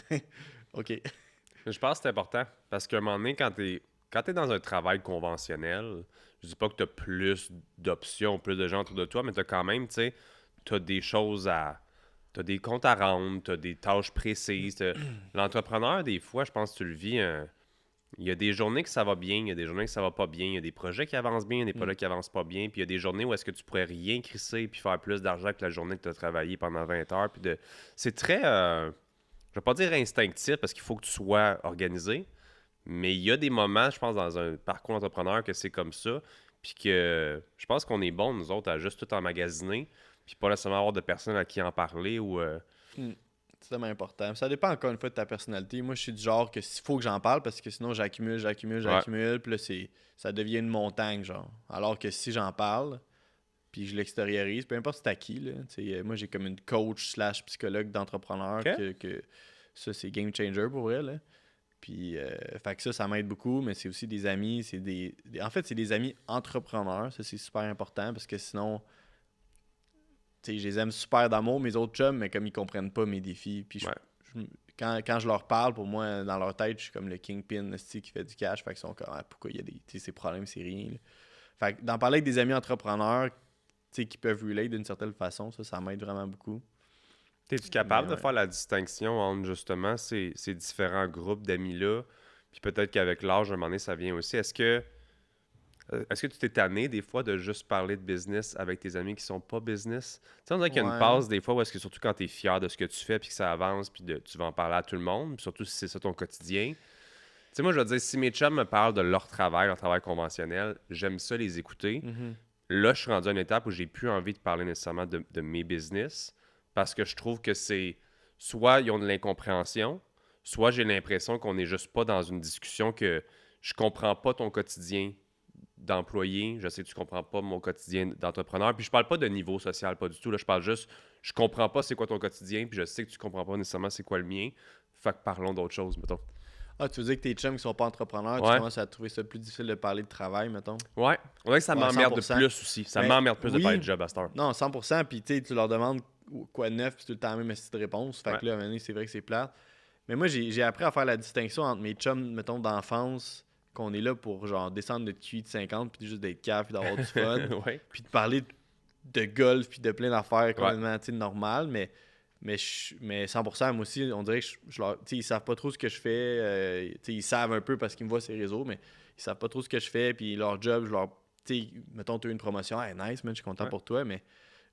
OK. Je pense que c'est important parce qu'à un moment donné, quand t'es dans un travail conventionnel, je dis pas que tu as plus d'options, plus de gens autour de toi, mais tu as quand même, tu sais, tu as des choses à. Tu as des comptes à rendre, tu as des tâches précises. L'entrepreneur, des fois, je pense que tu le vis. Il y a des journées que ça va bien, il y a des journées que ça va pas bien, il y a des projets qui avancent bien, il y a des projets qui avancent pas bien, puis il y a des journées où est-ce que tu pourrais rien crisser puis faire plus d'argent que la journée que tu as travaillé pendant 20 heures. C'est très, je vais pas dire instinctif parce qu'il faut que tu sois organisé, mais il y a des moments, je pense, dans un parcours entrepreneur que c'est comme ça, puis que je pense qu'on est bon, nous autres, à juste tout emmagasiner, puis pas nécessairement avoir de personnes à qui en parler ou... Hmm. C'est tellement important. Ça dépend encore une fois de ta personnalité. Moi, je suis du genre que s'il faut que j'en parle parce que sinon j'accumule, Ouais. puis là, ça devient une montagne, genre. Alors que si j'en parle, puis je l'extériorise, peu importe c'est à qui, là. Tu sais, moi, j'ai comme une coach slash psychologue d'entrepreneur OK? que ça, c'est game changer pour elle, là. Puis, fait que ça m'aide beaucoup, mais c'est aussi des amis, en fait, c'est des amis entrepreneurs, ça, c'est super important parce que sinon, tu sais, je les aime super d'amour, mes autres chums, mais comme ils comprennent pas mes défis. Puis Ouais. je- quand je leur parle, pour moi, dans leur tête, je suis comme le kingpin esti, qui fait du cash. Fait qu'ils sont comme, ah, pourquoi il y a ces problèmes, c'est rien, là. Fait que d'en parler avec des amis entrepreneurs, tu sais, qui peuvent relate d'une certaine façon, ça m'aide vraiment beaucoup. Es-tu Mais capable de ouais. faire la distinction entre justement ces différents groupes d'amis-là? Puis peut-être qu'avec l'âge, à un moment donné, ça vient aussi. Est-ce que tu t'es tanné des fois de juste parler de business avec tes amis qui sont pas business? Tu sais, on dirait qu'il y a une Ouais. passe des fois où est-ce que surtout quand tu es fier de ce que tu fais puis que ça avance puis tu vas en parler à tout le monde, puis surtout si c'est ça ton quotidien. Tu sais, moi, je veux dire, si mes chums me parlent de leur travail conventionnel, j'aime ça les écouter. Mhm. Là, je suis rendu à une étape où j'ai plus envie de parler nécessairement de mes business parce que je trouve que c'est soit ils ont de l'incompréhension, soit j'ai l'impression qu'on n'est juste pas dans une discussion que je comprends pas ton quotidien d'employé, je sais que tu comprends pas mon quotidien d'entrepreneur, puis je parle pas de niveau social, pas du tout, là, je parle juste, je comprends pas c'est quoi ton quotidien, puis je sais que tu comprends pas nécessairement c'est quoi le mien, fait que parlons d'autre chose, mettons. Ah, tu veux dire que tes chums qui sont pas entrepreneurs, tu Ouais, commences à trouver ça plus difficile de parler de travail, mettons? ouais, on dirait que ça Ouais, m'emmerde de 100%. plus aussi, ça Mais m'emmerde plus de parler oui, de job à cette heure. non, 100%. Puis tu leur demandes quoi de neuf, puis tout le temps la même petite réponse. Fait Ouais, que là, à un moment donné, c'est vrai que c'est plate. Mais moi, j'ai appris à faire la distinction entre mes chums, mettons, d'enfance, qu'on est là pour genre descendre notre QI de 50, puis juste d'être calme, puis d'avoir du fun, ouais, puis de parler de golf, puis de plein d'affaires ouais, complètement normales. Mais 100%, moi aussi, on dirait que tu sais, ils savent pas trop ce que je fais. Tu sais, ils savent un peu parce qu'ils me voient sur les réseaux, mais ils savent pas trop ce que je fais. Puis leur job, tu sais, mettons, tu as eu une promotion, hey, nice, man, je suis content ouais, pour toi, mais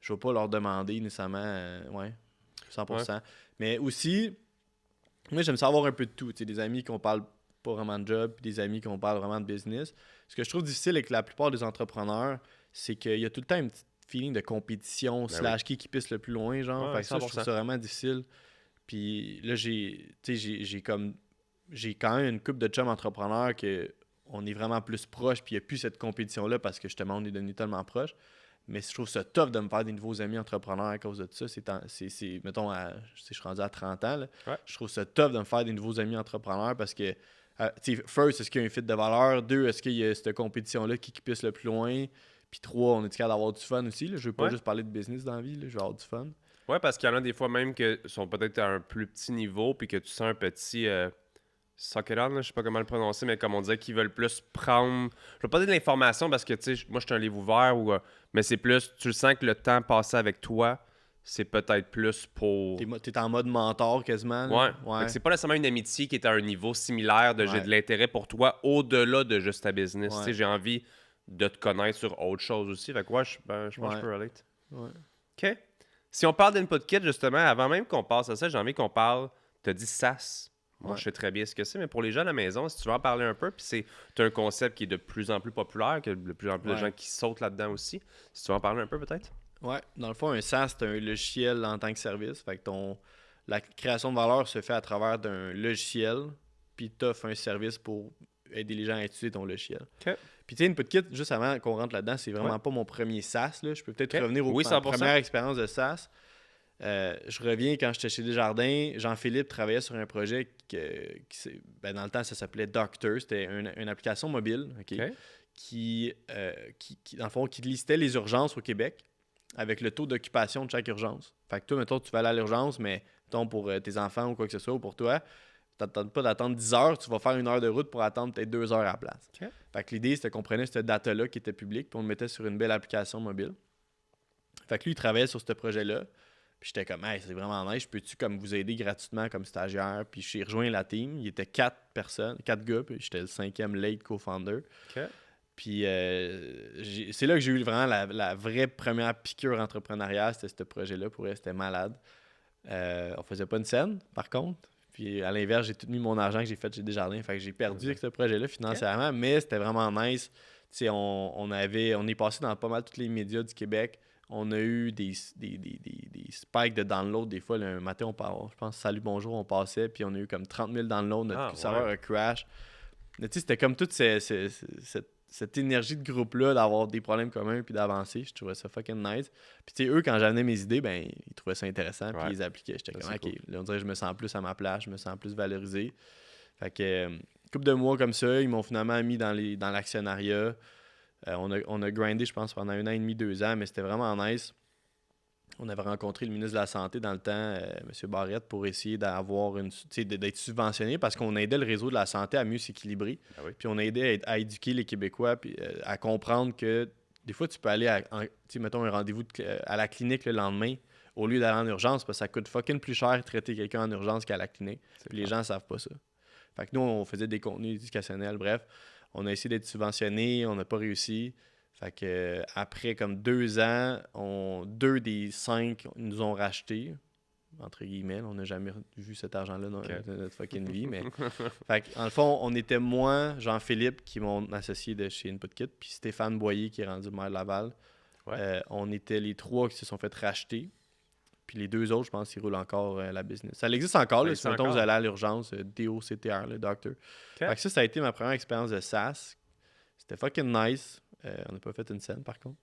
je vais pas leur demander nécessairement, ouais, ouais. 100%. Mais aussi, moi, j'aime savoir un peu de tout. Tu sais, des amis qu'on parle pas vraiment de job, puis des amis qu'on parle vraiment de business. Ce que je trouve difficile avec la plupart des entrepreneurs, c'est qu'il y a tout le temps un petit feeling de compétition, Ben oui. slash qui pisse le plus loin, genre. Ouais, Fait ouais, que ça, je trouve 100%. ça vraiment difficile. Puis là, tu sais, j'ai quand même une couple de chums entrepreneurs que on est vraiment plus proches, puis il n'y a plus cette compétition-là parce que justement, on est devenus tellement proches. Mais je trouve ça tough de me faire des nouveaux amis entrepreneurs à cause de ça. Mettons, je suis rendu à 30 ans, là. Ouais. Je trouve ça tough de me faire des nouveaux amis entrepreneurs parce que, tu sais, first, est-ce qu'il y a un fit de valeur? Deux, est-ce qu'il y a cette compétition-là qui pisse le plus loin? Puis trois, on est capable d'avoir du fun aussi, là. Je veux pas Ouais. juste parler de business dans la vie, là. Je veux avoir du fun. Ouais, parce qu'il y en a des fois même qui sont peut-être à un plus petit niveau, puis que tu sens un petit suck it on, là, je sais pas comment le prononcer, mais comme on disait, qui veulent plus prendre. Je vais pas dire de l'information parce que, tu sais, moi, je suis un livre ouvert, mais c'est plus, tu le sens que le temps passé avec toi, c'est peut-être plus pour. T'es en mode mentor quasiment, là. Ouais. Fait que Ouais, c'est pas nécessairement une amitié qui est à un niveau similaire de j'ai ouais, de l'intérêt pour toi au-delà de juste ta business. Tu sais, ouais, j'ai envie de te connaître sur autre chose aussi. Fait que ouais, je pense que je ouais, peux relate. ouais. OK. Si on parle d'input kit, justement, avant même qu'on passe à ça, j'ai envie qu'on parle. Tu as dit SaaS. Moi, Ouais. je sais très bien ce que c'est, mais pour les gens à la maison, si tu veux en parler un peu, puis c'est un concept qui est de plus en plus populaire, que de plus en plus de gens Ouais. qui sautent là-dedans aussi. Si tu veux en parler un peu, peut-être? Ouais. Dans le fond, un SaaS, c'est un logiciel en tant que service. Fait que la création de valeur se fait à travers d'un logiciel, puis tu offres un service pour aider les gens à utiliser ton logiciel. OK. Puis tu sais, InputKit, juste avant qu'on rentre là-dedans, c'est Ouais. vraiment pas mon premier SaaS, là. Je peux peut-être OK. revenir Oui, à ma 100%. première expérience de SaaS. Je reviens quand j'étais chez Desjardins. Jean-Philippe travaillait sur un projet dans le temps, ça s'appelait Doctor. C'était une application mobile, OK, OK. dans le fond, qui listait les urgences au Québec avec le taux d'occupation de chaque urgence. Fait que toi, mettons, tu vas aller à l'urgence, mais mettons, pour tes enfants ou quoi que ce soit, ou pour toi, t'attends pas d'attendre 10 heures, tu vas faire 1 heure de route pour attendre peut-être 2 heures à la place. OK. Fait que l'idée, c'était qu'on prenait cette data-là qui était publique, puis on le mettait sur une belle application mobile. Fait que lui, il travaillait sur ce projet-là. Puis j'étais comme, hey, c'est vraiment nice, je peux-tu comme vous aider gratuitement comme stagiaire? Puis j'ai rejoint la team. Il était 4 gars, puis j'étais le 5e late co-founder. OK. Puis c'est là que j'ai eu vraiment la vraie première piqûre entrepreneuriale, c'était ce projet-là. Pour elle, c'était malade. On faisait pas une scène, par contre. Puis à l'inverse, j'ai tout mis mon argent que j'ai fait chez Desjardins. Fait que j'ai perdu avec ce projet-là financièrement, mais c'était vraiment nice. Tu sais, on est passé dans pas mal tous les médias du Québec. On a eu des spikes de download. Des fois, là, un matin, je pense, salut, bonjour, on passait, puis on a eu comme 30 000 downloads. Notre serveur a crash. Mais tu sais, c'était comme toute cette énergie de groupe-là d'avoir des problèmes communs puis d'avancer. Je trouvais ça fucking nice. Puis tu sais, eux, quand j'amenais mes idées, ben ils trouvaient ça intéressant puis ils les appliquaient. J'étais comme, OK, là, on dirait que je me sens plus à ma place, je me sens plus valorisé. Fait que, couple de mois comme ça, ils m'ont finalement mis dans l'actionnariat. On a grindé, je pense, pendant 1 an et demi, 2 ans, mais c'était vraiment nice. On avait rencontré le ministre de la Santé dans le temps, M. Barrette, pour essayer d'être subventionné parce qu'on aidait le réseau de la santé à mieux s'équilibrer. Ah oui. Puis on aidait à éduquer les Québécois puis, à comprendre que des fois, tu peux aller mettons un rendez-vous à la clinique le lendemain au lieu d'aller en urgence parce que ça coûte fucking plus cher traiter quelqu'un en urgence qu'à la clinique. Puis les gens ne savent pas ça. Fait que nous, on faisait des contenus éducationnels. Bref, on a essayé d'être subventionné, on n'a pas réussi. Fait que après comme 2 ans, 2 des 5 nous ont racheté, entre guillemets. On n'a jamais vu cet argent-là dans notre fucking vie. Mais... fait que, en le fond, on était moi, Jean-Philippe, qui est mon associé de chez InputKit, puis Stéphane Boyer, qui est rendu maire de Laval. Ouais. On était les 3 qui se sont fait racheter. Puis les 2 autres, je pense qu'ils roulent encore la business. Ça existe encore, là, si mettons vous allez à l'urgence, DOCTR, le docteur. Fait que ça a été ma première expérience de SaaS. C'était fucking nice. On n'a pas fait une scène, par contre.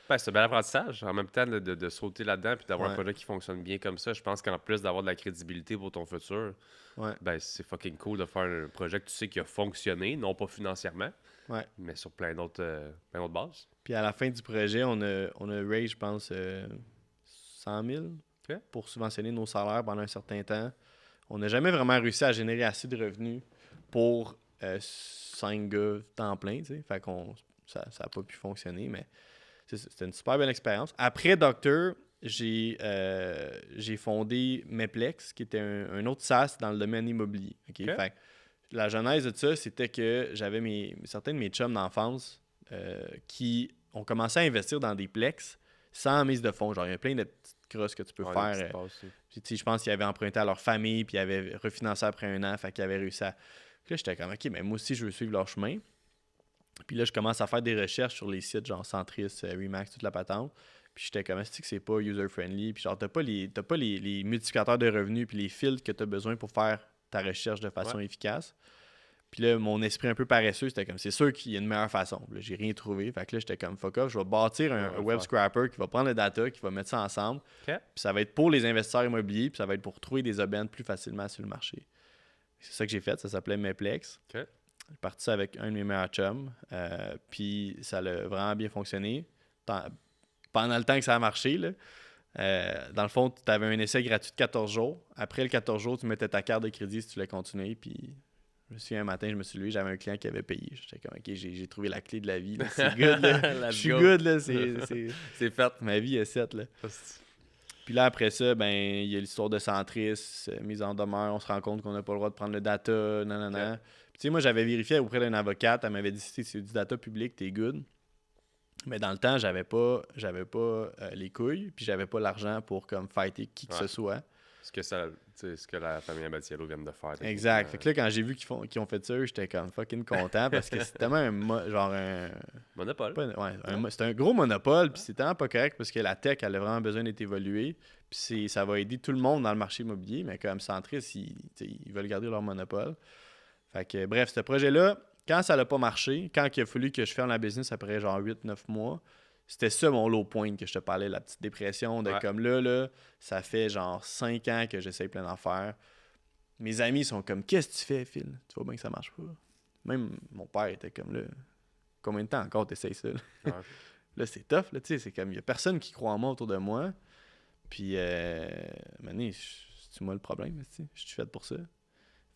Ben, c'est un bel apprentissage. En même temps, de sauter là-dedans et d'avoir un projet qui fonctionne bien comme ça, je pense qu'en plus d'avoir de la crédibilité pour ton futur, ben, c'est fucking cool de faire un projet que tu sais qui a fonctionné, non pas financièrement, mais sur plein d'autres bases. Puis à la fin du projet, on a raise, je pense, 100 000 pour subventionner nos salaires pendant un certain temps. On n'a jamais vraiment réussi à générer assez de revenus pour 5 gars temps plein, tu sais. Fait qu'on ça n'a pas pu fonctionner, mais c'était une super belle expérience. Après Docteur, j'ai fondé Meplex, qui était un autre SaaS dans le domaine immobilier. Okay? Fait que la genèse de ça, c'était que j'avais certains de mes chums d'enfance qui ont commencé à investir dans des plex sans mise de fonds. Genre, il y a plein de petites crosses que tu peux faire. Je pense qu'ils avaient emprunté à leur famille, puis ils avaient refinancé après 1 an, fait qu'ils avaient réussi à... Puis là, j'étais comme, OK, mais moi aussi, je veux suivre leur chemin. Puis là, je commence à faire des recherches sur les sites genre Centris, Remax, toute la patente. Puis j'étais comme, est-ce que c'est pas user-friendly? Puis genre, t'as pas les multiplicateurs de revenus puis les filtres que t'as besoin pour faire ta recherche de façon efficace. Puis là, mon esprit un peu paresseux, c'était comme, c'est sûr qu'il y a une meilleure façon. Là, j'ai rien trouvé. Fait que là, j'étais comme, fuck off, je vais bâtir un web scrapper qui va prendre le data, qui va mettre ça ensemble. Puis ça va être pour les investisseurs immobiliers, puis ça va être pour trouver des aubaines plus facilement sur le marché. C'est ça que j'ai fait. Ça s'appelait Meplex. J'ai parti ça avec un de mes meilleurs chums. Puis ça a vraiment bien fonctionné. Pendant le temps que ça a marché, là, dans le fond, tu avais un essai gratuit de 14 jours. Après le 14 jours, tu mettais ta carte de crédit si tu voulais continuer. Puis je me souviens, un matin, je me suis levé, j'avais un client qui avait payé. J'étais comme, OK, j'ai trouvé la clé de la vie. Là. C'est good. Là. Je suis good. Là. C'est fait. Ma vie est set. Là. Puis là, après ça, ben il y a l'histoire de Centris, mise en demeure. On se rend compte qu'on n'a pas le droit de prendre le data. Nanana. Puis tu sais, moi, j'avais vérifié auprès d'une avocate. Elle m'avait dit, si c'est du data public, t'es good. Mais dans le temps, j'avais pas les couilles, puis j'avais pas l'argent pour comme fighter qui que ce soit. Ce que la famille Abatiello vient de faire. Exact. Fait que là, quand j'ai vu qu'ils ont fait ça, j'étais comme fucking content parce que c'est tellement un monopole. C'est un gros monopole, puis c'est tellement pas correct parce que la tech, elle a vraiment besoin d'être évoluée. Puis ça va aider tout le monde dans le marché immobilier, mais comme Centris, ils veulent garder leur monopole. Fait que bref, ce projet-là, quand ça n'a pas marché, quand il a fallu que je ferme la business après genre 8-9 mois, c'était ça mon low point que je te parlais, la petite dépression de comme là, ça fait genre 5 ans que j'essaie plein d'affaires. Mes amis sont comme, qu'est-ce que tu fais, Phil? Tu vois bien que ça marche pas. Même mon père était comme là, combien de temps encore t'essayes ça? Là, c'est tough, là, tu sais, c'est comme, il y a personne qui croit en moi autour de moi. Puis, maintenant, c'est moi le problème, tu sais, je suis fait pour ça.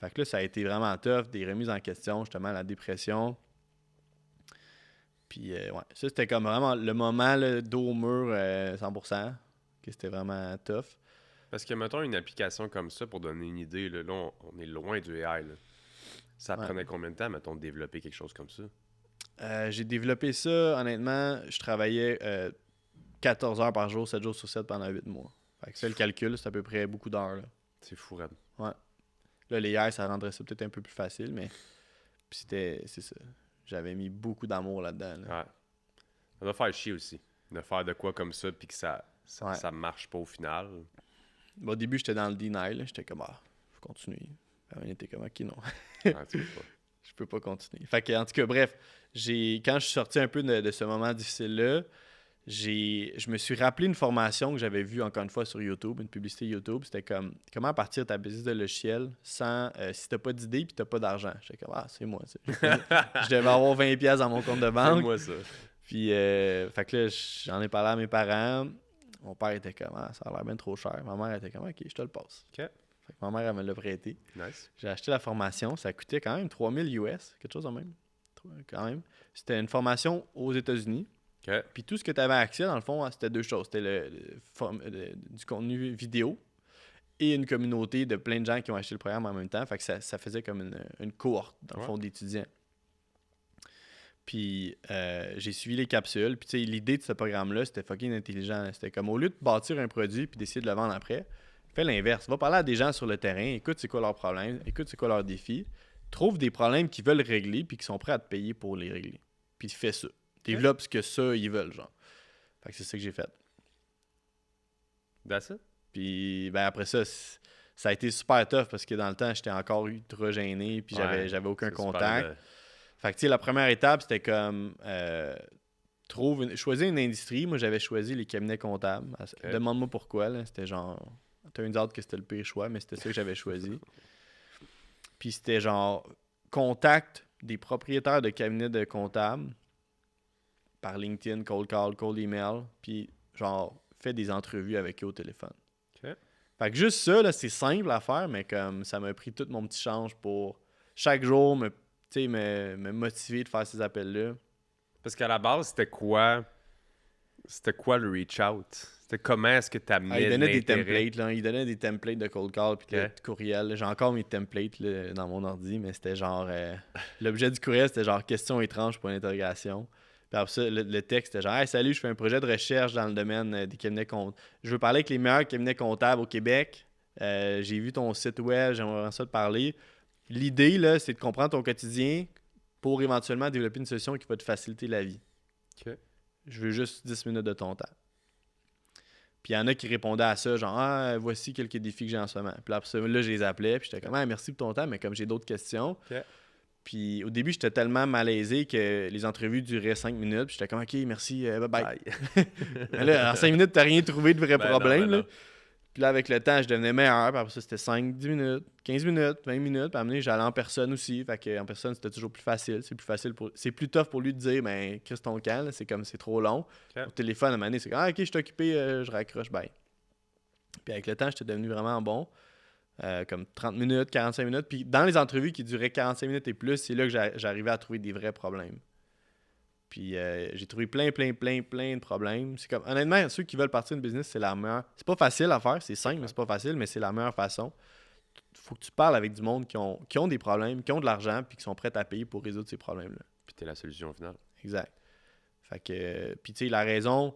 Fait que là, ça a été vraiment tough, des remises en question, justement, la dépression. Puis, ouais, ça, c'était comme vraiment le moment, là, dos au mur, 100%, que c'était vraiment tough. Parce que, mettons, une application comme ça, pour donner une idée, là, on est loin du AI. Là. Ça prenait combien de temps, mettons, de développer quelque chose comme ça? J'ai développé ça, honnêtement, je travaillais 14 heures par jour, 7 jours sur 7 pendant 8 mois. Fait que fais le calcul, c'est à peu près beaucoup d'heures. Là. C'est fou, raide. Ouais. Là, les AI, ça rendrait ça peut-être un peu plus facile, mais puis c'est ça. J'avais mis beaucoup d'amour là-dedans. Là. Ouais. Ça doit faire chier aussi. De faire de quoi comme ça, puis que ça marche pas au final. Bon, au début, j'étais dans le deny. Là. J'étais comme, je continue. On était comme, ok, non. Ouais, tu peux pas. Je peux pas continuer. Fait que, en tout cas, bref, quand je suis sorti un peu de ce moment difficile-là, je me suis rappelé une formation que j'avais vue encore une fois sur YouTube, une publicité YouTube. C'était comme comment partir ta business de logiciel sans si t'as pas d'idée puis t'as pas d'argent. J'étais comme c'est moi ça. Je devais avoir 20$ dans mon compte de banque. C'est moi ça. Puis fait que là, j'en ai parlé à mes parents. Mon père était comme ça a l'air bien trop cher. Ma mère était comme ok, je te le passe. OK. Fait que ma mère elle me l'a prêté. Nice. J'ai acheté la formation, ça coûtait quand même 3000 US, quelque chose de même. Quand même. C'était une formation aux États-Unis. OK. Puis tout ce que tu avais accès, dans le fond, c'était deux choses. C'était du contenu vidéo et une communauté de plein de gens qui ont acheté le programme en même temps. Fait que ça faisait comme une cohorte, dans le fond, d'étudiants. Puis j'ai suivi les capsules. Puis tu sais, l'idée de ce programme-là, c'était fucking intelligent. C'était comme au lieu de bâtir un produit puis d'essayer de le vendre après, fais l'inverse. Va parler à des gens sur le terrain, écoute c'est quoi leurs problèmes, écoute c'est quoi leurs défis, trouve des problèmes qu'ils veulent régler puis qui sont prêts à te payer pour les régler. Puis fais ça. Développe ce que ça, ils veulent, genre. Fait que c'est ça que j'ai fait. That's it? Puis ben après ça, ça a été super tough parce que dans le temps, j'étais encore ultra gêné puis j'avais aucun contact. Fait que tu sais, la première étape, c'était comme choisir une industrie. Moi, j'avais choisi les cabinets comptables. Okay. Demande-moi pourquoi, là. C'était genre... Turns out que c'était le pire choix, mais c'était ça que j'avais choisi. Puis c'était genre contact des propriétaires de cabinets de comptables par LinkedIn, cold call, cold email, puis genre, fais des entrevues avec eux au téléphone. Okay. Fait que juste ça, là, c'est simple à faire, mais comme ça m'a pris tout mon petit change pour chaque jour me motiver de faire ces appels-là. Parce qu'à la base, c'était quoi le reach-out? C'était comment est-ce que tu amenais il donnait des templates, là. Il donnait des templates de cold call puis de courriel. J'ai encore mes templates là, dans mon ordi, mais c'était genre... l'objet du courriel, c'était genre « question étrange pour l'interrogation ». Puis après ça, le texte, c'était genre hey, « Salut, je fais un projet de recherche dans le domaine des cabinets comptables. Je veux parler avec les meilleurs cabinets comptables au Québec. J'ai vu ton site web, j'aimerais ça te parler. » L'idée, là, c'est de comprendre ton quotidien pour éventuellement développer une solution qui va te faciliter la vie. Okay. Je veux juste 10 minutes de ton temps. Puis il y en a qui répondaient à ça, genre voici quelques défis que j'ai en ce moment. Puis là, je les appelais, puis j'étais comme merci pour ton temps, mais comme j'ai d'autres questions. Okay. Puis au début, j'étais tellement malaisé que les entrevues duraient 5 minutes. Puis j'étais comme ok, merci, bye bye. Mais là, en 5 minutes, t'as rien trouvé de vrai problème. Non. Puis là, avec le temps, je devenais meilleur. Puis après ça, c'était 5, 10 minutes, 15 minutes, 20 minutes. Puis à un moment donné, j'allais en personne aussi. Fait qu'en personne, c'était toujours plus facile. C'est plus tough pour lui de dire, ben, Chris, ton camp, là, c'est comme c'est trop long. Okay. Au téléphone, à un moment donné, c'est comme, ok, je suis occupé, je raccroche, bye. Puis avec le temps, j'étais devenu vraiment bon. Comme 30 minutes, 45 minutes. Puis dans les entrevues qui duraient 45 minutes et plus, c'est là que j'arrivais à trouver des vrais problèmes. Puis j'ai trouvé plein de problèmes. C'est comme, honnêtement, ceux qui veulent partir d'une business, c'est la meilleure. C'est pas facile à faire, c'est simple, mais c'est pas facile, mais c'est la meilleure façon. Faut que tu parles avec du monde qui ont des problèmes, qui ont de l'argent, puis qui sont prêts à payer pour résoudre ces problèmes-là. Puis t'es la solution au final. Exact. Fait que, puis tu sais, la raison,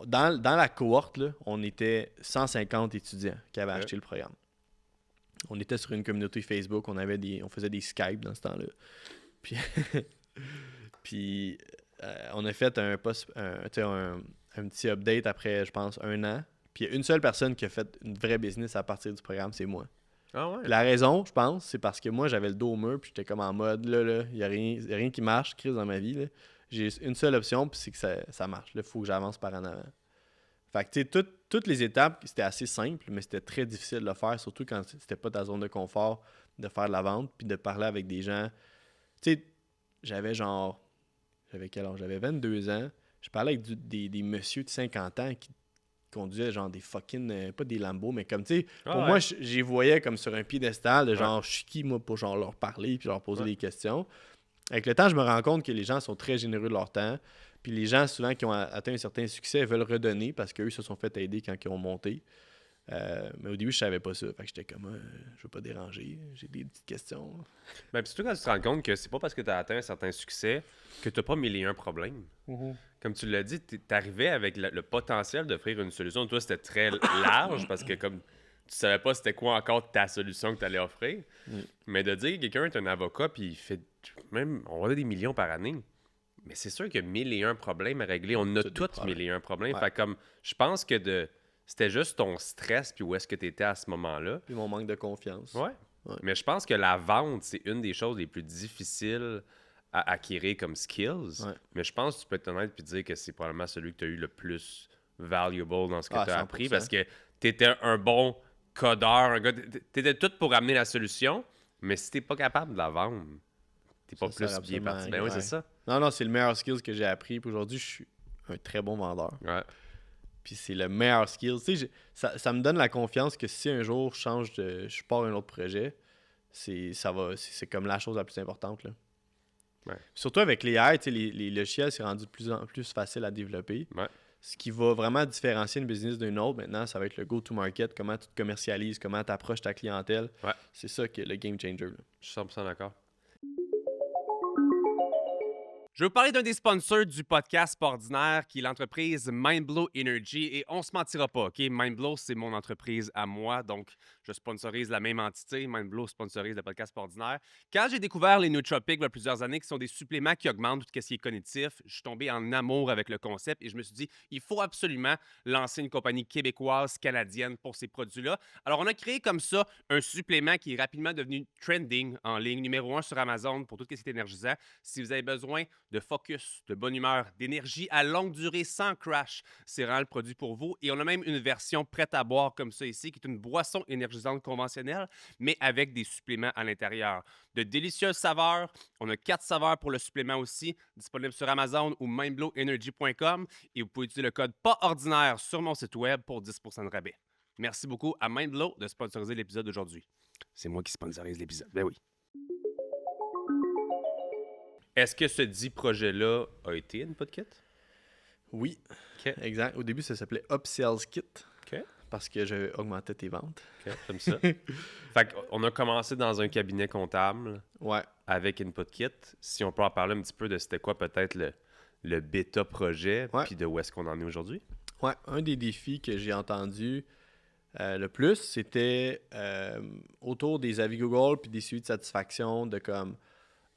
dans la cohorte, là, on était 150 étudiants qui avaient acheté le programme. On était sur une communauté Facebook, on faisait des Skype dans ce temps-là. Puis... Puis, on a fait un petit update après, je pense, 1 an. Puis, il y a une seule personne qui a fait une vraie business à partir du programme, c'est moi. Ah ouais? Puis la raison, je pense, c'est parce que moi, j'avais le dos au mur, puis j'étais comme en mode, là, il n'y a rien qui marche, crise dans ma vie. Là. J'ai une seule option, puis c'est que ça marche. Là, il faut que j'avance par en avant. Fait que, tu sais, toutes les étapes, c'était assez simple, mais c'était très difficile de le faire, surtout quand c'était pas ta zone de confort, de faire de la vente, puis de parler avec des gens. Tu sais, j'avais quel âge? J'avais 22 ans. Je parlais avec des messieurs de 50 ans qui conduisaient genre des fucking, pas des Lambo, mais comme, tu sais, pour Ah ouais. moi, j'y voyais comme sur un piédestal de genre, je suis qui, moi, pour genre leur parler puis leur poser des questions. Avec le temps, je me rends compte que les gens sont très généreux de leur temps. Puis les gens, souvent, qui ont atteint un certain succès, veulent redonner parce qu'eux se sont fait aider quand ils ont monté. Mais au début, je savais pas ça. Fait que j'étais comme, je veux pas déranger. J'ai des petites questions. Ben, puis surtout quand tu te rends compte que c'est pas parce que tu as atteint un certain succès que tu n'as pas 1001 problèmes. Comme tu l'as dit, tu arrivais avec le potentiel d'offrir une solution. Toi, c'était très large parce que comme tu savais pas c'était quoi encore ta solution que tu allais offrir. Mais de dire que quelqu'un est un avocat puis il fait même, on va dire des millions par année. Mais c'est sûr qu'il y a 1001 problèmes à régler. On a Tous des tous problèmes. 1001 problèmes. Ouais. Fait comme, je pense que c'était juste ton stress puis où est-ce que tu étais à ce moment-là. Puis mon manque de confiance. Ouais. Ouais. Mais je pense que la vente, c'est une des choses les plus difficiles à acquérir comme skills. Ouais. Mais je pense que tu peux être honnête et dire que c'est probablement celui que tu as eu le plus valuable dans ce que tu as 100%. appris parce que tu étais un bon codeur, un gars. Tu étais tout pour amener la solution, mais si tu n'es pas capable de la vendre, tu n'es pas Ça sert plus bien absolument parti. à Ben oui, rien. c'est ça. Non, c'est le meilleur skill que j'ai appris. Puis aujourd'hui, je suis un très bon vendeur. Ouais. Puis c'est le meilleur skill. Tu sais, ça me donne la confiance que si un jour je pars un autre projet, c'est comme la chose la plus importante. Là. Ouais. Surtout avec les AI, tu sais, les logiciels, c'est rendu de plus en plus facile à développer. Ouais. Ce qui va vraiment différencier une business d'une autre, maintenant, ça va être le go-to-market, comment tu te commercialises, comment tu approches ta clientèle. Ouais. C'est ça qui est le game changer. Là. Je suis 100% d'accord. Je vais vous parler d'un des sponsors du podcast Pas Ordinaire, qui est l'entreprise Mindblow Energy. Et on se mentira pas, OK? Mindblow, c'est mon entreprise à moi, donc je sponsorise la même entité. Mindblow sponsorise le podcast Pas Ordinaire. Quand j'ai découvert les nootropics il y a plusieurs années, qui sont des suppléments qui augmentent tout ce qui est cognitif, je suis tombé en amour avec le concept et je me suis dit, il faut absolument lancer une compagnie québécoise, canadienne pour ces produits-là. Alors, on a créé comme ça un supplément qui est rapidement devenu trending en ligne, numéro 1 sur Amazon pour tout ce qui est énergisant. Si vous avez besoin de focus, de bonne humeur, d'énergie à longue durée sans crash, c'est vraiment le produit pour vous. Et on a même une version prête à boire comme ça ici, qui est une boisson énergisante conventionnelle, mais avec des suppléments à l'intérieur. De délicieuses saveurs. On a 4 saveurs pour le supplément aussi, disponible sur Amazon ou mindblowenergy.com. Et vous pouvez utiliser le code pas ordinaire sur mon site web pour 10% de rabais. Merci beaucoup à Mindblow de sponsoriser l'épisode d'aujourd'hui. C'est moi qui sponsorise l'épisode. Ben oui. Est-ce que ce dit projet-là a été Input Kit? Oui, OK. exact. Au début, ça s'appelait Upsells Kit. OK. Parce que je augmentais tes ventes. OK, j'aime ça. Fait qu'on a commencé dans un cabinet comptable Ouais. avec Input Kit. Si on peut en parler un petit peu de c'était quoi peut-être le bêta projet, Ouais. puis de où est-ce qu'on en est aujourd'hui? Ouais, un des défis que j'ai entendu le plus, c'était autour des avis Google puis des suivis de satisfaction, de comme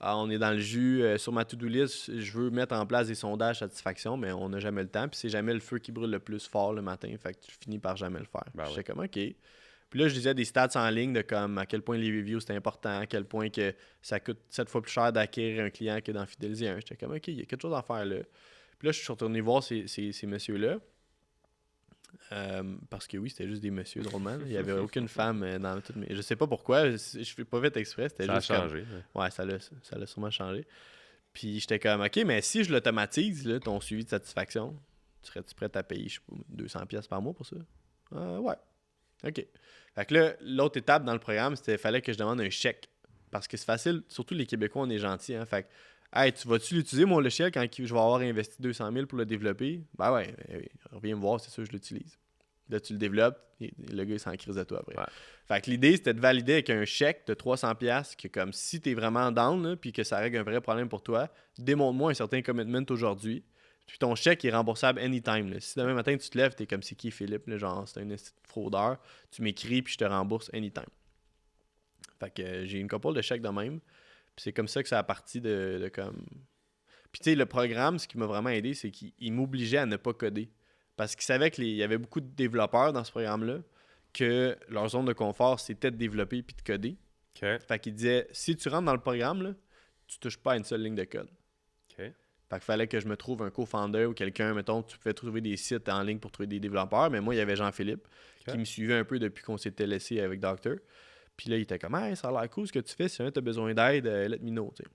on est dans le jus, sur ma to-do list, je veux mettre en place des sondages satisfaction, mais on n'a jamais le temps, puis c'est jamais le feu qui brûle le plus fort le matin, fait que tu finis par jamais le faire. Ben J'étais comme OK. Puis là, je disais des stats en ligne de comme à quel point les reviews c'est important, à quel point que ça coûte 7 fois plus cher d'acquérir un client que d'en fidéliser un. J'étais comme OK, il y a quelque chose à faire là. Puis là, je suis retourné voir ces messieurs-là. Parce que oui, c'était juste des messieurs, drôlement. Il n'y avait aucune femme dans toutes mes. Je sais pas pourquoi, je fais pas vite exprès. C'était Ça a juste comme- changé. Ouais. Ouais, ça l'a sûrement changé. Puis j'étais comme, OK, mais si je l'automatise, là, ton suivi de satisfaction, serais-tu prêt à payer, je sais pas, 200$ par mois pour ça? Ouais. OK. Fait que là, l'autre étape dans le programme, c'était qu'il fallait que je demande un chèque. Parce que c'est facile, surtout les Québécois, on est gentils. Hein? Fait que, hey, tu vas-tu l'utiliser, mon logiciel, quand je vais avoir investi 200$ pour le développer? Ben ouais, reviens me voir, c'est sûr, je l'utilise. Là, tu le développes, et le gars, il s'en crise de toi après. Ouais. Fait que l'idée, c'était de valider avec un chèque de 300$, que comme si t'es vraiment down, là, puis que ça règle un vrai problème pour toi, démontre-moi un certain commitment aujourd'hui. Puis ton chèque est remboursable anytime. Là. Si demain matin, tu te lèves, t'es comme c'est qui Philippe, là, genre c'est un fraudeur, tu m'écris, puis je te rembourse anytime. Fait que j'ai une couple de chèques de même. Puis c'est comme ça que ça a parti de comme. Puis tu sais, le programme, ce qui m'a vraiment aidé, c'est qu'il m'obligeait à ne pas coder. Parce qu'il savait qu'il y avait beaucoup de développeurs dans ce programme-là, que leur zone de confort, c'était de développer puis de coder. OK. Fait qu'il disait, si tu rentres dans le programme, là, tu touches pas à une seule ligne de code. OK. Fait qu'il fallait que je me trouve un co-founder ou quelqu'un, mettons, tu pouvais trouver des sites en ligne pour trouver des développeurs, mais moi, il y avait Jean-Philippe Ok. qui me suivait un peu depuis qu'on s'était laissé avec Doctor. Puis là, il était comme, hey, ça a l'air cool ce que tu fais, si jamais tu as besoin d'aide, let me know, tu sais.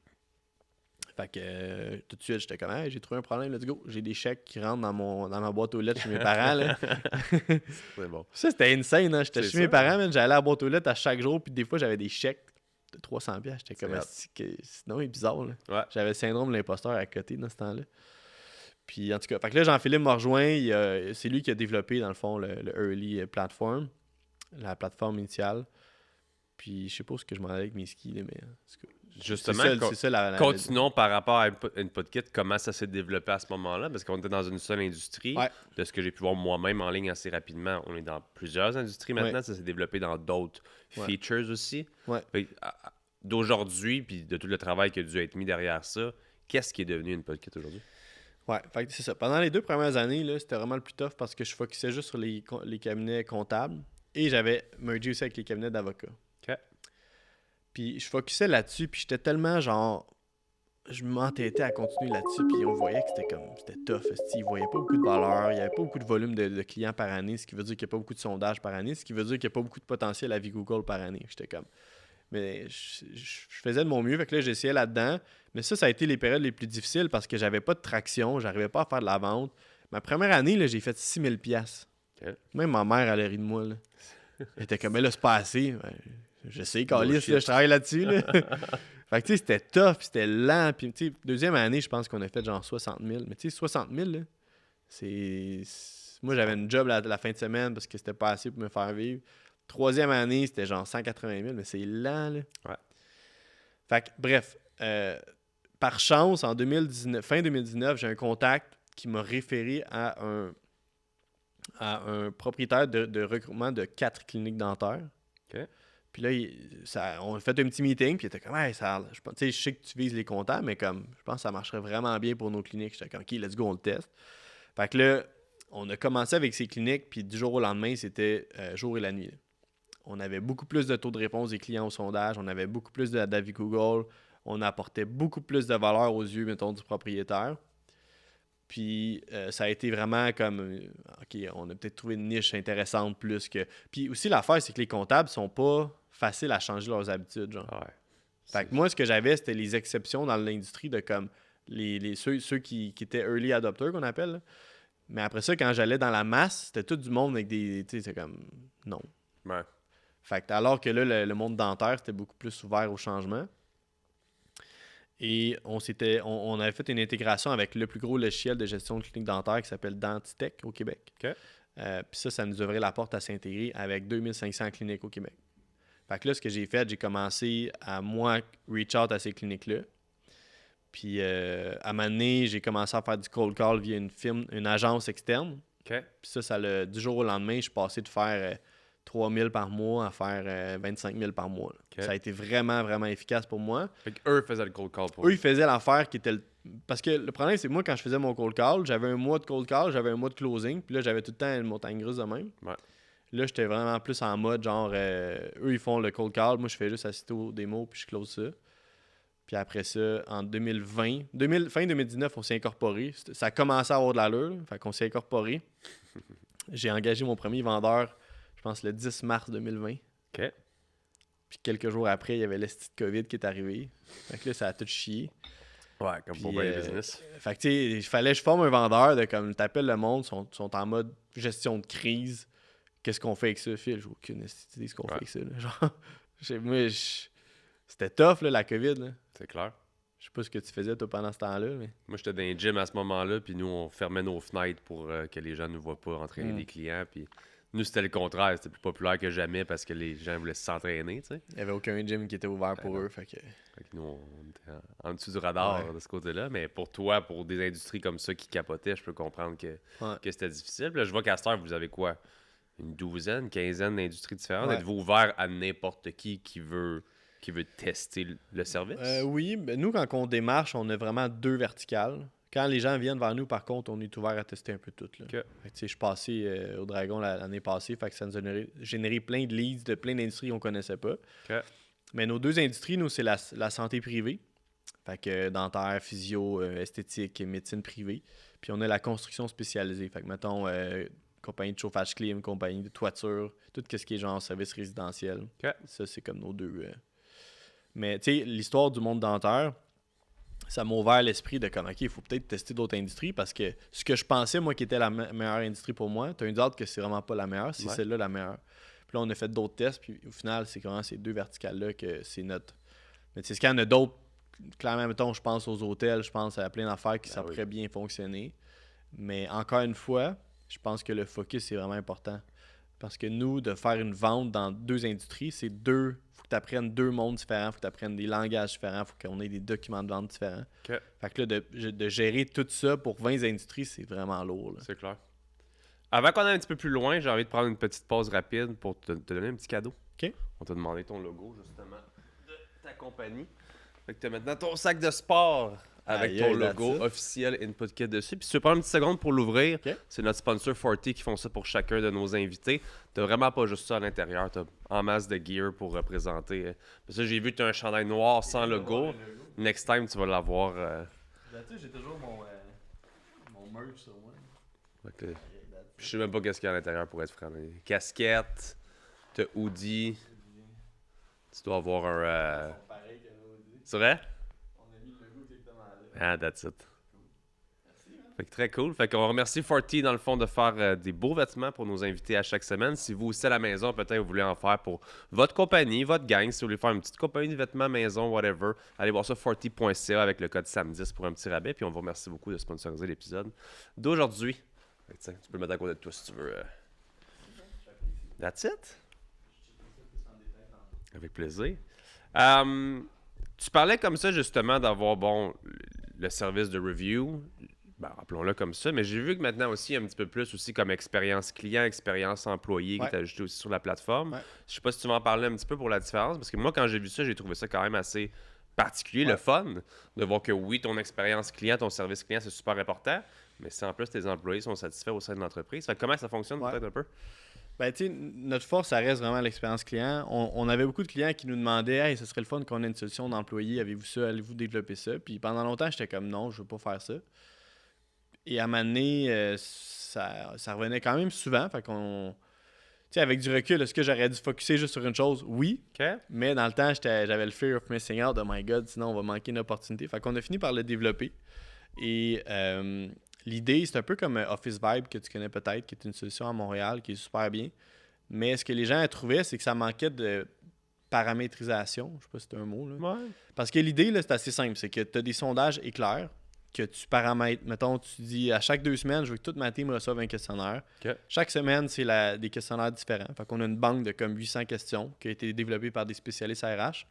Fait que tout de suite, j'étais comme, hey, j'ai trouvé un problème, let's go. J'ai des chèques qui rentrent dans ma boîte aux lettres chez mes parents. Là. C'est bon. Ça, c'était insane. Hein? J'étais C'est chez mes ça. parents, man, j'allais à la boîte aux lettres à chaque jour, puis des fois, j'avais des chèques de 300$. J'étais comme, sinon, il est bizarre. Là. Ouais. J'avais le syndrome de l'imposteur à côté dans ce temps-là. Puis en tout cas, fait que là, Jean-Philippe m'a rejoint. C'est lui qui a développé, dans le fond, le Early Platform, la plateforme initiale. Puis je sais pas où ce que je m'en allais avec mes skis, là, mais Justement, c'est ça la continuons par rapport à InputKit, comment ça s'est développé à ce moment-là, parce qu'on était dans une seule industrie. Ouais. De ce que j'ai pu voir moi-même en ligne assez rapidement, on est dans plusieurs industries maintenant, ça s'est développé dans d'autres features aussi. Ouais. Fait, d'aujourd'hui, puis de tout le travail qui a dû être mis derrière ça, qu'est-ce qui est devenu InputKit aujourd'hui? Ouais, fait que c'est ça. Pendant les 2 premières années, là, c'était vraiment le plus tough parce que je focusais juste sur les cabinets comptables et j'avais mergé aussi avec les cabinets d'avocats. OK. Puis je focusais là-dessus, puis j'étais tellement genre... Je m'entêtais à continuer là-dessus, puis on voyait que c'était tough. Ils voyaient pas beaucoup de valeur, il y avait pas beaucoup de volume de clients par année, ce qui veut dire qu'il n'y a pas beaucoup de sondages par année, ce qui veut dire qu'il n'y a pas beaucoup de potentiel à vie Google par année. J'étais comme... Mais je faisais de mon mieux, fait que là, j'essayais là-dedans. Mais ça a été les périodes les plus difficiles parce que j'avais pas de traction, j'arrivais pas à faire de la vente. Ma première année, là, j'ai fait 6 000$. Okay. Même ma mère, elle a ri de moi. Là. Elle était comme, mais là, c'est pas assez. Ben, je sais, Calice, je travaille là-dessus. Là. Fait que, tu sais, c'était tough, c'était lent. Puis, tu sais, deuxième année, je pense qu'on a fait genre 60 000. Mais, tu sais, 60 000, là, c'est... Moi, j'avais une job la fin de semaine parce que c'était pas assez pour me faire vivre. Troisième année, c'était genre 180 000, mais c'est lent, là. Ouais. Fait que, bref, par chance, en fin 2019, j'ai un contact qui m'a référé à un propriétaire de recrutement de 4 cliniques dentaires. OK. Puis là, on a fait un petit meeting, puis il était comme, hey, je sais que tu vises les comptables, mais comme, je pense que ça marcherait vraiment bien pour nos cliniques. J'étais comme, OK, let's go, on le teste. Fait que là, on a commencé avec ces cliniques, puis du jour au lendemain, c'était jour et la nuit. Là. On avait beaucoup plus de taux de réponse des clients au sondage, on avait beaucoup plus d'avis Google, on apportait beaucoup plus de valeur aux yeux, mettons, du propriétaire. Puis ça a été vraiment comme, OK, on a peut-être trouvé une niche intéressante plus que... Puis aussi, l'affaire, c'est que les comptables sont pas faciles à changer leurs habitudes, genre. Ouais. Fait que moi, ce que j'avais, c'était les exceptions dans l'industrie de comme ceux qui étaient early adopters, qu'on appelle, là. Mais après ça, quand j'allais dans la masse, c'était tout du monde avec des... Tu sais, c'est comme... Non. Ouais. Fait que alors que là, le monde dentaire, c'était beaucoup plus ouvert au changement. Et on avait fait une intégration avec le plus gros logiciel de gestion de clinique dentaire qui s'appelle Dentitech au Québec. OK. Puis ça nous ouvrait la porte à s'intégrer avec 2500 cliniques au Québec. Fait que là, ce que j'ai fait, j'ai commencé à, moi, reach out à ces cliniques-là. Puis à un moment donné, j'ai commencé à faire du cold call via une agence externe. OK. Puis ça, du jour au lendemain, je suis passé de faire 3 000 par mois à faire 25 000 par mois. Okay. Ça a été vraiment, vraiment efficace pour moi. Fait qu'eux faisaient le cold call pour eux. Ils faisaient l'affaire qui était... Parce que le problème, c'est que moi, quand je faisais mon cold call, j'avais un mois de cold call, j'avais un mois de closing. Puis là, j'avais tout le temps une montagne russe de même. Ouais. Là, j'étais vraiment plus en mode genre... eux, ils font le cold call. Moi, je fais juste assister aux démos puis je close ça. Puis après ça, en 2020... fin 2019, on s'est incorporé. Ça a commencé à avoir de l'allure. Fait qu'on s'est incorporé. J'ai engagé mon premier vendeur... Je pense le 10 mars 2020. OK. Puis quelques jours après, il y avait l'esti de COVID qui est arrivé. Fait que là, ça a tout chié. Ouais, comme pour bien le business. Fait que tu sais, il fallait que je forme un vendeur de comme t'appelles le monde, sont en mode gestion de crise. Qu'est-ce qu'on fait avec ça, Phil? J'ai aucune idée de ce qu'on fait avec ça. Là. Genre, c'était tough, là, la COVID. Là. C'est clair. Je sais pas ce que tu faisais, toi, pendant ce temps-là. Mais... Moi, j'étais dans un gym à ce moment-là, puis nous, on fermait nos fenêtres pour que les gens ne nous voient pas entraîner des clients. Puis nous, c'était le contraire. C'était plus populaire que jamais parce que les gens voulaient s'entraîner, tu sais. Il n'y avait aucun gym qui était ouvert pour eux. Fait que nous, on était en dessous du radar de ce côté-là. Mais pour toi, pour des industries comme ça qui capotaient, je peux comprendre que c'était difficile. Puis là, je vois qu'à cette heure, vous avez quoi? Une douzaine, quinzaine d'industries différentes. Êtes-vous ouvert à n'importe qui veut tester le service? Oui. Ben, nous, quand on démarche, on a vraiment 2 verticales. Quand les gens viennent vers nous, par contre, on est ouvert à tester un peu tout. Là. Okay. Je suis passé au Dragon l'année passée, fait que ça nous a généré plein de leads de plein d'industries qu'on ne connaissait pas. Okay. Mais nos 2 industries, nous, c'est la santé privée. Fait que dentaire, physio, esthétique, médecine privée. Puis on a la construction spécialisée. Fait que mettons, compagnie de chauffage clim, compagnie de toiture, tout ce qui est genre service résidentiel. Okay. Ça, c'est comme nos 2. Mais tu sais, l'histoire du monde dentaire, ça m'a ouvert l'esprit de comme, OK, il faut peut-être tester d'autres industries parce que ce que je pensais, moi, qui était la meilleure industrie pour moi, tu as une date que c'est vraiment pas la meilleure, c'est celle-là la meilleure. Puis là, on a fait d'autres tests, puis au final, c'est vraiment ces deux verticales-là que c'est notre. Mais tu sais, qu'il y en a d'autres, clairement, mettons, je pense aux hôtels, je pense à plein d'affaires qui pourraient bien fonctionner. Mais encore une fois, je pense que le focus, c'est vraiment important. Parce que nous, de faire une vente dans deux industries, c'est deux. Il faut que tu apprennes deux mondes différents, il faut que tu apprennes des langages différents, il faut qu'on ait des documents de vente différents. Okay. Fait que là, de gérer tout ça pour 20 industries, c'est vraiment lourd. Là. C'est clair. Avant qu'on aille un petit peu plus loin, j'ai envie de prendre une petite pause rapide pour te donner un petit cadeau. OK. On t'a demandé ton logo, justement, de ta compagnie. Fait que tu as maintenant ton sac de sport avec ton logo officiel Input Kit dessus. Puis si tu veux prendre une petite seconde pour l'ouvrir, c'est notre sponsor Forty qui font ça pour chacun de nos invités. T'as vraiment pas juste ça à l'intérieur, t'as en masse de gear pour représenter. Parce que j'ai vu que t'as un chandail noir sans logo. Next time, tu vas l'avoir. J'ai toujours mon merch sur moi. Je sais même pas qu'est-ce qu'il y a à l'intérieur pour être franc. Casquette, t'as hoodie. Tu dois avoir un. C'est vrai? Ah, that's it. Fait que très cool. Fait qu'on remercie Forty dans le fond de faire des beaux vêtements pour nos invités à chaque semaine. Si vous aussi à la maison, peut-être vous voulez en faire pour votre compagnie, votre gang, si vous voulez faire une petite compagnie de vêtements maison, whatever, allez voir ça forty.ca avec le code SAM10 pour un petit rabais. Puis on vous remercie beaucoup de sponsoriser l'épisode d'aujourd'hui. Fait que, tu peux le mettre à côté de toi si tu veux. That's it. Avec plaisir. Tu parlais comme ça justement d'avoir le service de review, appelons-le comme ça, mais j'ai vu que maintenant aussi il y a un petit peu plus aussi comme expérience client, expérience employé qui est ajouté aussi sur la plateforme. Ouais. Je sais pas si tu m'en parlais un petit peu pour la différence, parce que moi quand j'ai vu ça, j'ai trouvé ça quand même assez particulier, le fun, de voir que oui, ton expérience client, ton service client, c'est super important, mais si en plus tes employés sont satisfaits au sein de l'entreprise, fait que comment ça fonctionne peut-être un peu? Ben, tu sais, notre force, ça reste vraiment l'expérience client. On avait beaucoup de clients qui nous demandaient « Hey, ce serait le fun qu'on ait une solution d'employé. Avez-vous ça? Allez-vous développer ça? » Puis pendant longtemps, j'étais comme « Non, je veux pas faire ça. » Et à un moment donné, ça revenait quand même souvent. Fait qu'on... Tu sais, avec du recul, est-ce que j'aurais dû focusser juste sur une chose? Oui. Okay. Mais dans le temps, j'avais le fear of missing out. Oh my God, sinon on va manquer une opportunité. Fait qu'on a fini par le développer. Et... l'idée, c'est un peu comme Office Vibe que tu connais peut-être, qui est une solution à Montréal, qui est super bien. Mais ce que les gens trouvaient, c'est que ça manquait de paramétrisation. Je sais pas si c'est un mot. Là. Ouais. Parce que l'idée, là, c'est assez simple. C'est que tu as des sondages éclairs que tu paramètres. Mettons, tu dis à chaque 2 semaines, je veux que toute ma team reçoive un questionnaire. Okay. Chaque semaine, c'est des questionnaires différents. Fait qu'on a une banque de comme 800 questions qui a été développée par des spécialistes RH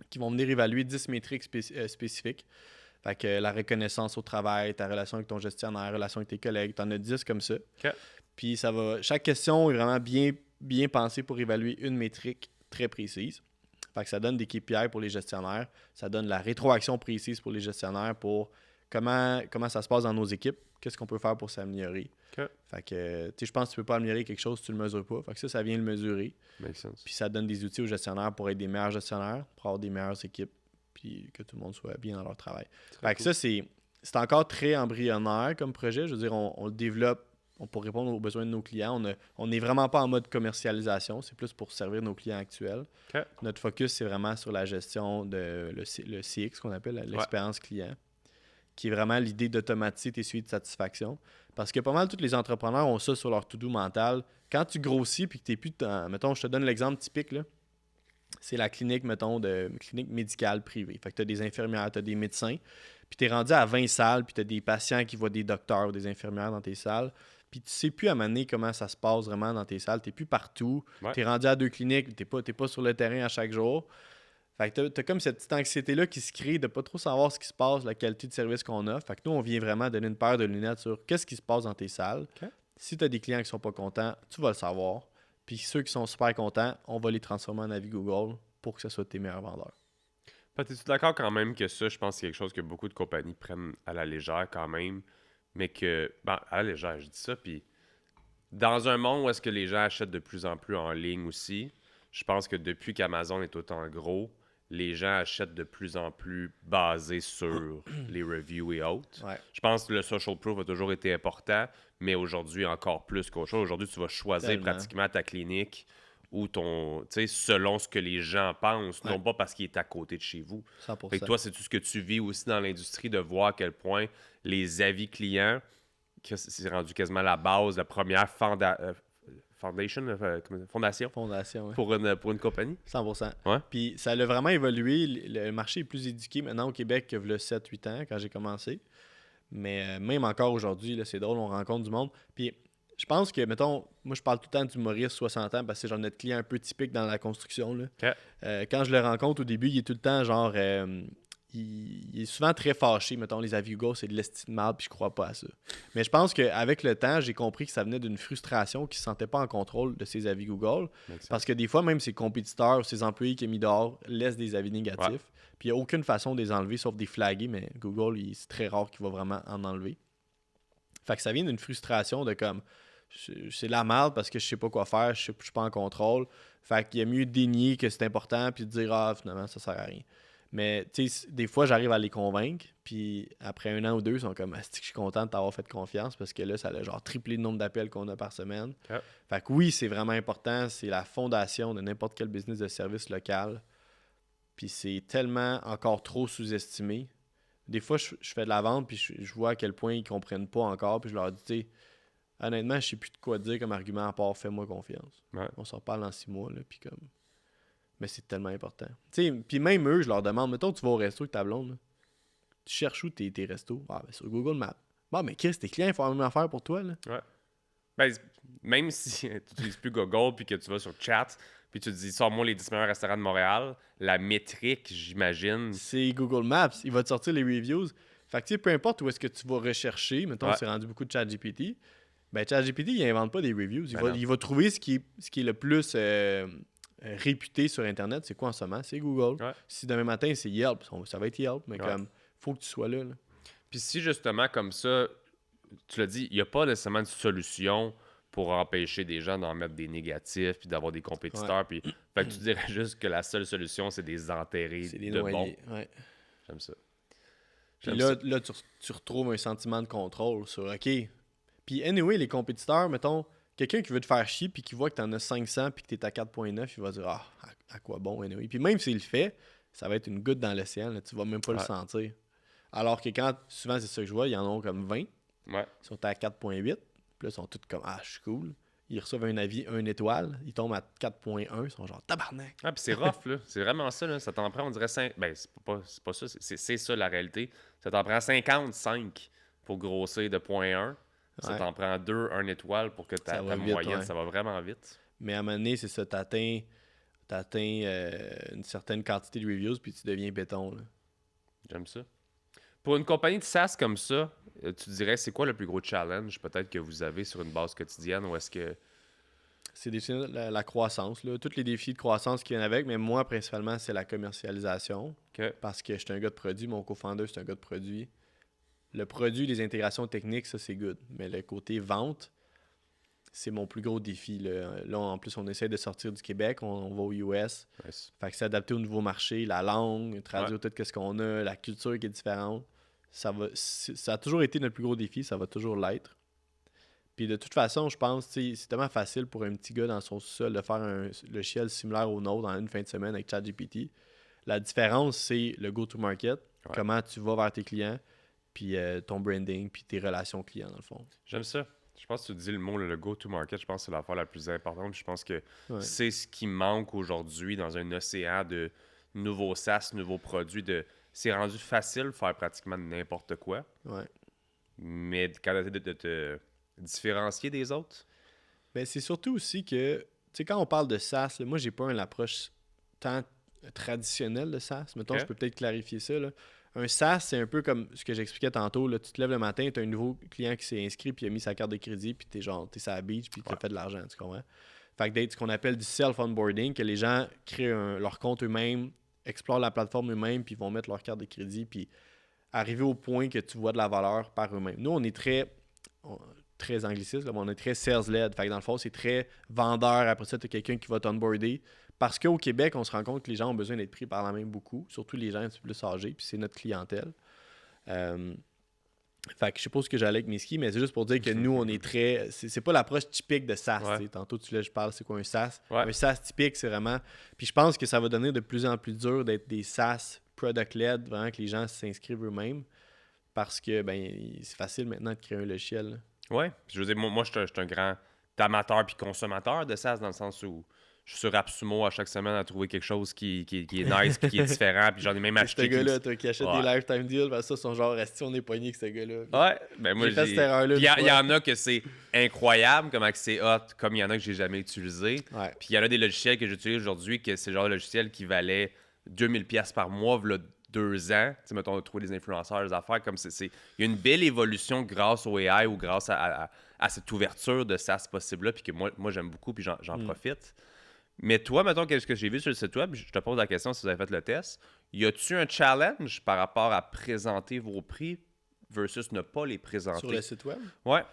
qui vont venir évaluer 10 métriques spécifiques. Fait que la reconnaissance au travail, ta relation avec ton gestionnaire, relation avec tes collègues, t'en as 10 comme ça. Okay. Puis chaque question est vraiment bien pensée pour évaluer une métrique très précise. Fait que ça donne des KPI pour les gestionnaires, ça donne la rétroaction précise pour les gestionnaires pour comment ça se passe dans nos équipes, qu'est-ce qu'on peut faire pour s'améliorer. Okay. Fait que, tu sais, je pense que tu peux pas améliorer quelque chose si tu le mesures pas. Fait que ça vient le mesurer. Makes sense. Puis ça donne des outils aux gestionnaires pour être des meilleurs gestionnaires, pour avoir des meilleures équipes, puis que tout le monde soit bien dans leur travail. Fait que ça, c'est encore très embryonnaire comme projet. Je veux dire, on le développe pour répondre aux besoins de nos clients. On n'est vraiment pas en mode commercialisation. C'est plus pour servir nos clients actuels. Okay. Notre focus, c'est vraiment sur la gestion de le CX, qu'on appelle l'expérience client, qui est vraiment l'idée d'automatiser tes suivis de satisfaction. Parce que pas mal tous les entrepreneurs ont ça sur leur to-do mental. Quand tu grossis puis que tu n'es plus... Mettons, je te donne l'exemple typique, là. C'est la clinique, mettons, clinique médicale privée. Fait que tu as des infirmières, tu as des médecins, puis tu es rendu à 20 salles, puis tu as des patients qui voient des docteurs ou des infirmières dans tes salles, puis tu sais plus à un moment donné comment ça se passe vraiment dans tes salles. Tu n'es plus partout. Tu es rendu à 2 cliniques, tu n'es pas sur le terrain à chaque jour. Fait que tu as comme cette petite anxiété-là qui se crée de pas trop savoir ce qui se passe, la qualité de service qu'on a. Fait que nous, on vient vraiment donner une paire de lunettes sur qu'est-ce qui se passe dans tes salles. Okay. Si tu as des clients qui sont pas contents, tu vas le savoir. Puis ceux qui sont super contents, on va les transformer en avis Google pour que ce soit tes meilleurs vendeurs. Es-tu d'accord quand même que ça, je pense que c'est quelque chose que beaucoup de compagnies prennent à la légère quand même, mais que, à la légère, je dis ça, puis dans un monde où est-ce que les gens achètent de plus en plus en ligne aussi, je pense que depuis qu'Amazon est autant gros, les gens achètent de plus en plus basé sur les reviews et autres. Ouais. Je pense que le social proof a toujours été important, mais aujourd'hui encore plus qu'autre chose. Aujourd'hui, tu vas choisir pratiquement ta clinique ou selon ce que les gens pensent, non pas parce qu'il est à côté de chez vous. 100%. Fait que toi, c'est tout ce que tu vis aussi dans l'industrie, de voir à quel point les avis clients, que c'est rendu quasiment la base, la première fondation Fondation, ouais. pour une compagnie. 100%. Ouais. Puis ça a vraiment évolué. Le marché est plus éduqué maintenant au Québec que le 7-8 ans quand j'ai commencé. Mais même encore aujourd'hui, là, c'est drôle, on rencontre du monde. Puis je pense que, mettons, moi je parle tout le temps d'humoriste 60 ans parce que c'est genre notre client un peu typique dans la construction. Là. OK. Quand je le rencontre au début, il est tout le temps genre. Il est souvent très fâché. Mettons, les avis Google, c'est de l'estime de mal, puis je crois pas à ça. Mais je pense qu'avec le temps, j'ai compris que ça venait d'une frustration qu'il ne se sentait pas en contrôle de ses avis Google. Parce que des fois, même ses compétiteurs ou ses employés qu'il a mis dehors laissent des avis négatifs. Ouais. Puis il n'y a aucune façon de les enlever sauf des flaguer, mais Google, c'est très rare qu'il va vraiment en enlever. Fait que ça vient d'une frustration de comme c'est de la merde parce que je sais pas quoi faire, je suis pas en contrôle. Fait qu'il y a mieux de dénier que c'est important puis de dire finalement ça sert à rien. Mais tu sais, des fois j'arrive à les convaincre, puis après 1 an ou 2, ils sont comme je suis content de t'avoir fait confiance parce que là, ça a genre triplé le nombre d'appels qu'on a par semaine. Okay. Fait que oui, c'est vraiment important, c'est la fondation de n'importe quel business de service local. Puis c'est tellement encore trop sous-estimé. Des fois, je fais de la vente, puis je vois à quel point ils comprennent pas encore, puis je leur dis, tu sais, honnêtement, je sais plus de quoi dire comme argument à part fais-moi confiance. Ouais. On s'en reparle dans 6 mois, là, puis comme. Mais c'est tellement important. Tu sais, puis même eux, je leur demande, mettons, tu vas au resto avec ta blonde, là. Tu cherches où tes restos? Ah, ben sur Google Maps. Bon, mais Chris, tes clients font la même affaire pour toi, là. Ouais. Ben, même si tu n'utilises plus Google puis que tu vas sur Chat puis tu te dis sors-moi les 10 meilleurs restaurants de Montréal, la métrique, j'imagine. C'est Google Maps. Il va te sortir les reviews. Fait que tu sais, peu importe où est-ce que tu vas rechercher, mettons, c'est rendu beaucoup de ChatGPT. Ben, ChatGPT, il invente pas des reviews. Il va trouver ce qui est le plus réputé sur Internet. C'est quoi en ce moment? C'est Google. Ouais. Si demain matin, c'est Yelp, ça va être Yelp, mais Ouais. comme, faut que tu sois là. Puis si justement, comme ça, tu l'as dit, il n'y a pas nécessairement de solution pour empêcher des gens d'en mettre des négatifs puis d'avoir des compétiteurs. Puis, fait que tu dirais juste que la seule solution, c'est des enterrer C'est des de noyers. bon. Ouais. J'aime ça. Puis là, tu retrouves un sentiment de contrôle sur OK. Puis anyway, les compétiteurs, mettons, quelqu'un qui veut te faire chier puis qui voit que tu en as 500 puis que tu es à 4.9, il va dire à quoi bon anyway. Puis même s'il le fait, ça va être une goutte dans l'océan, là, tu vas même pas le sentir. Alors que souvent c'est ça que je vois, il y en a comme 20. Ouais. Ils sont à 4.8. Puis là, ils sont tous comme je suis cool. Ils reçoivent un avis 1 étoile. Ils tombent à 4.1. Ils sont genre tabarnak. Ah, puis c'est rough, là. C'est vraiment ça, là. Ça t'en prend, on dirait 5. Ben, c'est pas ça. C'est ça la réalité. Ça t'en prend 55 pour grossir de 0.1. Ça t'en prend 2, 1 étoile pour que ta moyenne, ça va vraiment vite. Mais à un moment donné, c'est ça. T'atteins une certaine quantité de reviews puis tu deviens béton. Là. J'aime ça. Pour une compagnie de SaaS comme ça, tu dirais, c'est quoi le plus gros challenge peut-être que vous avez sur une base quotidienne ou est-ce que... C'est la croissance. Là. Tous les défis de croissance qui viennent avec, mais moi, principalement, c'est la commercialisation. Okay. Parce que je suis un gars de produit. Mon co-founder, c'est un gars de produit. Le produit, les intégrations techniques, ça, c'est good. Mais le côté vente, c'est mon plus gros défi. Là, en plus, on essaie de sortir du Québec. On va aux US. Nice. Fait que s'adapter au nouveau marché, la langue, traduire tout ce qu'on a, la culture qui est différente. Ça a toujours été notre plus gros défi. Ça va toujours l'être. Puis de toute façon, je pense que c'est tellement facile pour un petit gars dans son sous-sol de faire un logiciel similaire au nôtre en une fin de semaine avec ChatGPT. La différence, c'est le go-to-market, comment tu vas vers tes clients, puis ton branding, puis tes relations clients, dans le fond. J'aime ça. Je pense que tu dis le mot, le go-to-market, je pense que c'est l'affaire la plus importante. Je pense que c'est ce qui manque aujourd'hui dans un océan de nouveaux SaaS, nouveaux produits. C'est rendu facile de faire pratiquement n'importe quoi. Ouais. Mais quand tu de te différencier des autres? Ben, c'est surtout aussi que, tu sais, quand on parle de SaaS, là, moi, j'ai pas une approche tant traditionnelle de SaaS. Mettons, je peux peut-être clarifier ça. Là. Un SaaS, c'est un peu comme ce que j'expliquais tantôt. Là. Tu te lèves le matin, tu as un nouveau client qui s'est inscrit, puis il a mis sa carte de crédit, puis t'es sur la beach, puis tu as fait de l'argent, tu comprends? Fait que d'être ce qu'on appelle du self-onboarding, que les gens créent leur compte eux-mêmes, explorent la plateforme eux-mêmes, puis vont mettre leur carte de crédit, puis arriver au point que tu vois de la valeur par eux-mêmes. Nous, on est très angliciste, là, mais on est très sales-led. Fait que dans le fond, c'est très vendeur. Après ça, tu as quelqu'un qui va t'onboarder. Parce qu'au Québec, on se rend compte que les gens ont besoin d'être pris par la main beaucoup, surtout les gens un petit peu plus âgés, puis c'est notre clientèle. Fait que je sais pas ce que j'allais avec mes skis, mais c'est juste pour dire que nous, on est très... C'est pas l'approche typique de SaaS. Ouais. Tu sais. Tantôt, je parle, c'est quoi un SaaS? Ouais. Un SaaS typique, c'est vraiment... Puis je pense que ça va devenir de plus en plus dur d'être des SaaS product-led, vraiment que les gens s'inscrivent eux-mêmes. Parce que c'est facile maintenant de créer un logiciel. Là. Ouais. Puis je veux dire, moi je suis un grand amateur puis consommateur de SaaS dans le sens où je suis sur AppSumo à chaque semaine à trouver quelque chose qui est nice puis qui est différent. Puis j'en ai même C'est acheté. ce gars-là, toi, qui achète Ouais. des lifetime deals, parce que ça, son genre, reste on est poigné avec ce gars-là. Ouais, ben moi J'ai fait cette erreur-là. Puis une il y fois. en a que c'est incroyable comment que c'est hot, comme il y en a que j'ai jamais utilisé. Ouais. Puis il y en a des logiciels que j'utilise aujourd'hui que c'est le genre de logiciel qui valait 2000$ par mois, v'là 2 ans. Tu sais, mettons, de trouver des influenceurs, des affaires comme il y a une belle évolution grâce au AI ou grâce à cette ouverture de SaaS possible-là, puis que moi j'aime beaucoup, puis j'en profite. Mais toi, mettons, qu'est-ce que j'ai vu sur le site web, je te pose la question si vous avez fait le test. Y a-tu un challenge par rapport à présenter vos prix versus ne pas les présenter? Sur le site web? Ouais.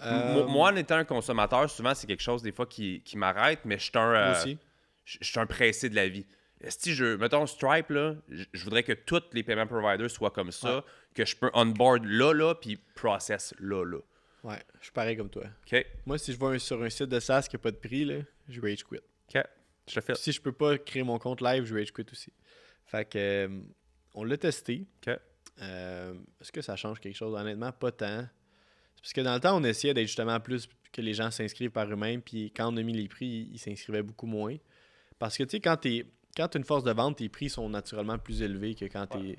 Moi, en étant un consommateur, souvent, c'est quelque chose des fois qui m'arrête, mais je suis Moi aussi. je suis un pressé de la vie. Si mettons Stripe, là, je voudrais que tous les payment providers soient comme ça, Ouais. que je peux onboard là, puis process là. Ouais, je suis pareil comme toi. OK? Moi, si je vais sur un site de SaaS qui n'a pas de prix, là, je rage quit. OK. Je le fais. Si je peux pas créer mon compte live, je rage quit aussi. Fait que on l'a testé. OK. Est-ce que ça change quelque chose? Honnêtement, pas tant. C'est parce que dans le temps, on essayait d'être justement plus que les gens s'inscrivent par eux-mêmes, puis quand on a mis les prix, ils s'inscrivaient beaucoup moins. Parce que, tu sais, quand tu as une force de vente, tes prix sont naturellement plus élevés que quand tu es...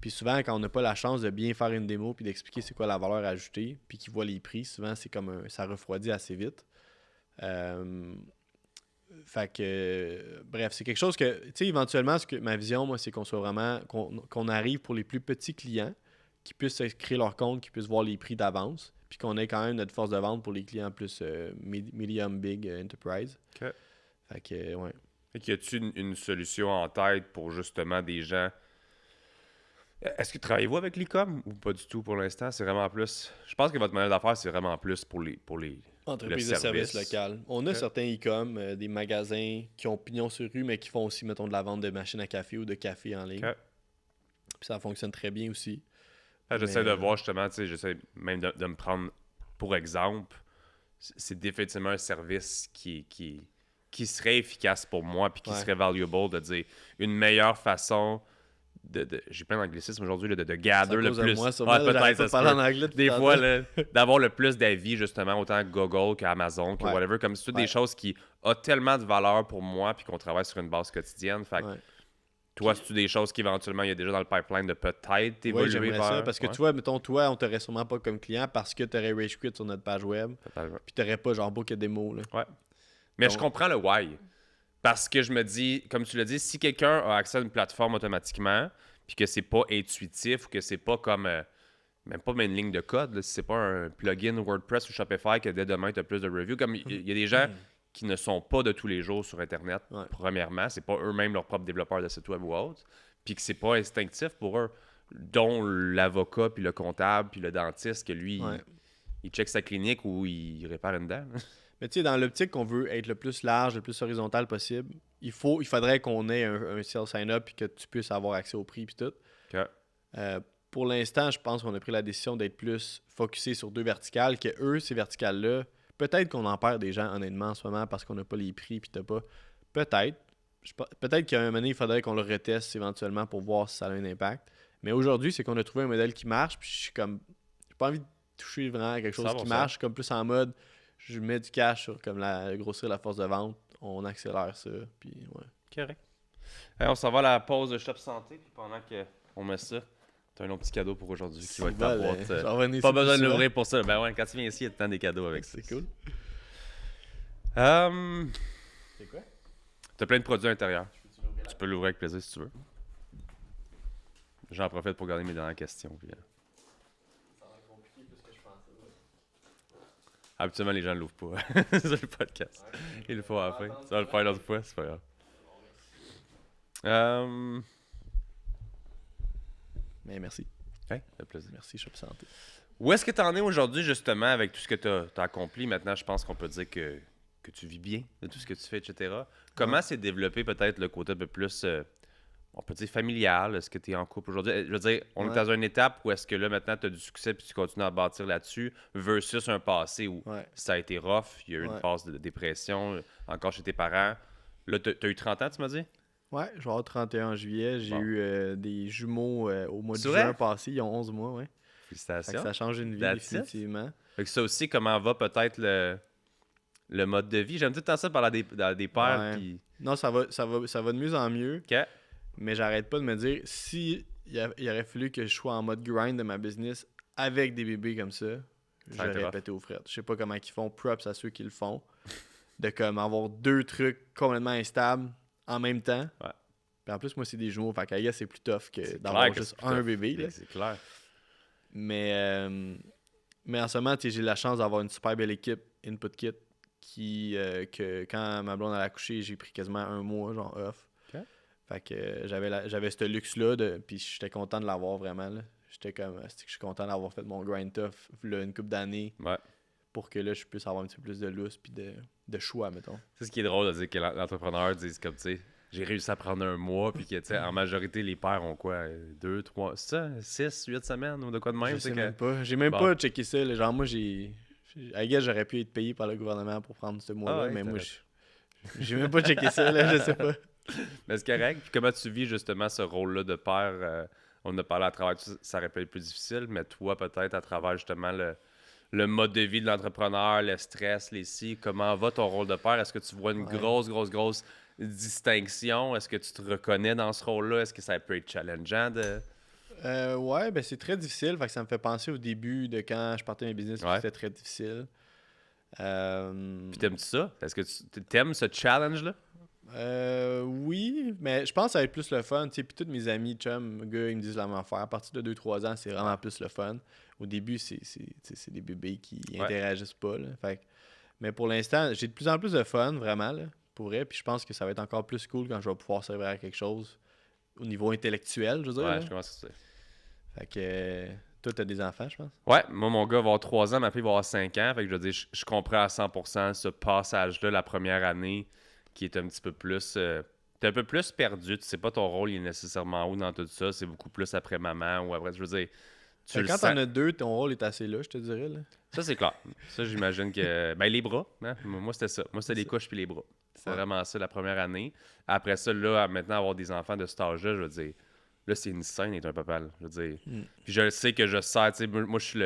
puis souvent, quand on n'a pas la chance de bien faire une démo puis d'expliquer c'est quoi la valeur ajoutée, puis qu'ils voient les prix, souvent, c'est comme ça refroidit assez vite. Fait que, bref, c'est quelque chose que, tu sais, éventuellement, ma vision, moi, c'est qu'on soit vraiment, qu'on arrive pour les plus petits clients, qui puissent créer leur compte, qui puissent voir les prix d'avance, puis qu'on ait quand même notre force de vente pour les clients plus medium, big, enterprise. OK. Fait que, ouais. Fait qu'il y a-tu une solution en tête pour justement des gens... Est-ce que travaillez-vous avec l'e-com ou pas du tout pour l'instant? C'est vraiment plus... Je pense que votre modèle d'affaires, c'est vraiment plus pour les Entreprise le de service service local. On a Ok. certains e-com, des magasins qui ont pignon sur rue, mais qui font aussi, mettons, de la vente de machines à café ou de café en ligne. OK. Puis ça fonctionne très bien aussi. J'essaie Mais, de voir justement, tu sais, j'essaie même de me prendre pour exemple. C'est définitivement un service qui serait efficace pour moi puis qui Ouais. serait valuable de dire une meilleure façon j'ai plein d'anglicismes aujourd'hui là, de gather le plus. Moi, Ah, peut-être ça se parler peut. en anglais Des fois, là, d'avoir le plus d'avis, justement, autant Google qu'Amazon, que Ouais. whatever, comme c'est toutes des Ouais. choses qui ont tellement de valeur pour moi puis qu'on travaille sur une base quotidienne. Fait que Ouais. toi, c'est-tu des choses qu'éventuellement, il y a déjà dans le pipeline de peut-être Oui, évoluer j'aimerais vers... ça. Parce que Ouais. tu vois, mettons, toi, on t'aurait sûrement pas comme client parce que t'aurais rage quit sur notre page web. Peut-être. Puis t'aurais pas genre book a démo. Là. Ouais. Mais Donc- je comprends le why. Parce que je me dis, comme tu l'as dit, si quelqu'un a accès à une plateforme automatiquement, puis que c'est pas intuitif ou que c'est pas comme même pas une ligne de code, là, si c'est pas un plugin WordPress ou Shopify que dès demain tu as plus de reviews, comme il y a des gens qui ne sont pas de tous les jours sur Internet, Ouais. premièrement, c'est pas eux-mêmes leurs propres développeurs de site web ou autre, puis que c'est pas instinctif pour eux, dont l'avocat, puis le comptable, puis le dentiste, que lui, Ouais. il check sa clinique ou il répare une dent. Mais tu sais, dans l'optique qu'on veut être le plus large, le plus horizontal possible, il faudrait qu'on ait un sales sign-up et que tu puisses avoir accès au prix et tout. Ok. Pour l'instant, je pense qu'on a pris la décision d'être plus focusé sur 2 verticales, que eux, ces verticales-là, peut-être qu'on en perd des gens honnêtement en ce moment parce qu'on n'a pas les prix puis t'as pas. Peut-être. Peut-être qu'à un moment donné, il faudrait qu'on le reteste éventuellement pour voir si ça a un impact. Mais aujourd'hui, c'est qu'on a trouvé un modèle qui marche, puis je suis comme. J'ai pas envie de toucher vraiment à quelque chose 100%. qui marche, comme plus en mode je mets du cash sur comme grossir la force de vente, on accélère ça, puis ouais. Correct. On s'en va à la pause de Shop Santé, puis pendant qu'on met ça, t'as un autre petit cadeau pour aujourd'hui qui va être ta boîte. Pas besoin de l'ouvrir pour ça. Ben ouais, quand tu viens ici, il y a tout le temps des cadeaux avec ça. C'est cool. C'est quoi? T'as plein de produits à l'intérieur. Tu peux l'ouvrir avec plaisir si tu veux. J'en profite pour garder mes dernières questions. Puis, habituellement, les gens ne l'ouvrent pas sur le podcast. Il le faut à la fin. Ça va le faire l'autre fois, c'est pas grave. Mais merci. Ouais, ça fait plaisir. Merci, Shop Santé. Où est-ce que tu en es aujourd'hui, justement, avec tout ce que tu as accompli? Maintenant, je pense qu'on peut dire que tu vis bien de tout ce que tu fais, etc. Comment s'est développé peut-être le côté un peu plus on peut dire familiale? Est-ce que tu es en couple aujourd'hui? Je veux dire, on est dans une étape où est-ce que là, maintenant, tu as du succès puis tu continues à bâtir là-dessus versus un passé où ça a été rough, il y a eu une phase de dépression, encore chez tes parents. Là, tu as eu 30 ans, tu m'as dit? Ouais, je vais avoir 31 juillet. J'ai eu des jumeaux au mois de juin passé. Ils ont 11 mois, ouais. Félicitations. Ça change une vie, définitivement. Fait que ça aussi, comment va peut-être le mode de vie? J'aime tout le temps ça parler des pères. Puis... Non, ça va de mieux en mieux. OK. Mais j'arrête pas de me dire, si il aurait fallu que je sois en mode grind de ma business avec des bébés comme ça, j'aurais pété aux frettes. Je sais pas comment ils font, props à ceux qui le font. De comme avoir 2 trucs complètement instables en même temps. Ouais. Puis en plus, moi, c'est des jumeaux. Fait qu'à c'est plus tough que d'avoir juste un bébé. Là. C'est clair. Mais en ce moment, j'ai la chance d'avoir une super belle équipe Input Kit que quand ma blonde a accouché, j'ai pris quasiment un mois, genre off. Okay. Fait que j'avais ce luxe-là, puis j'étais content de l'avoir vraiment. Là. J'étais comme, je suis content d'avoir fait mon grind tough là, une couple d'années pour que là, je puisse avoir un petit peu plus de lousse puis de choix, mettons. C'est ce qui est drôle de dire que l'entrepreneur dise comme, tu sais, j'ai réussi à prendre un mois, puis que, tu sais, en majorité, les pères ont quoi, 2, 3, c'est ça, 6, 8 semaines ou de quoi de même? Je sais même pas. J'ai même pas checké ça. Là. Genre, moi, j'aurais pu être payé par le gouvernement pour prendre ce mois-là, mais moi, j'ai même pas checké ça, là, je sais pas. Mais c'est correct. Puis comment tu vis justement ce rôle-là de père? On a parlé à travers tout ça, ça aurait pu être plus difficile, mais toi, peut-être, à travers justement le mode de vie de l'entrepreneur, le stress, les si, comment va ton rôle de père? Est-ce que tu vois une grosse distinction? Est-ce que tu te reconnais dans ce rôle-là? Est-ce que ça peut être challengeant de... ben c'est très difficile. Fait que ça me fait penser au début de quand je partais mes business, c'était très difficile. Puis t'aimes-tu ça? Est-ce que tu t'aimes ce challenge-là? Oui, mais je pense que ça va être plus le fun. Puis tous mes amis, chums, gars, ils me disent la même affaire. À partir de 2-3 ans, c'est vraiment plus le fun. Au début, c'est des bébés qui interagissent pas. Là. Fait que, mais pour l'instant, j'ai de plus en plus de fun, vraiment, là, pour vrai. Puis je pense que ça va être encore plus cool quand je vais pouvoir servir à quelque chose au niveau intellectuel, je veux dire. Ouais, là. je commence à ça. Fait que toi, t'as des enfants, je pense? Ouais, moi, mon gars va avoir 3 ans, ma fille va avoir 5 ans. Fait que je veux dire, je comprends à 100% ce passage-là, la première année, qui est un petit peu plus... t'es un peu plus perdu. Tu sais pas ton rôle, il est nécessairement où dans tout ça. C'est beaucoup plus après maman ou après... Je veux dire, quand t'en as 2, ton rôle est assez là, je te dirais. Là. Ça, c'est clair. Ça, j'imagine que... Ben, les bras, hein? Moi, c'était ça. Moi, c'était les couches puis les bras. C'était vraiment ça la première année. Après ça, là, maintenant, avoir des enfants de cet âge-là, je veux dire... Là, c'est une scène d'être un papa, là, je veux dire. Puis je sais que je sers, tu sais, moi, je suis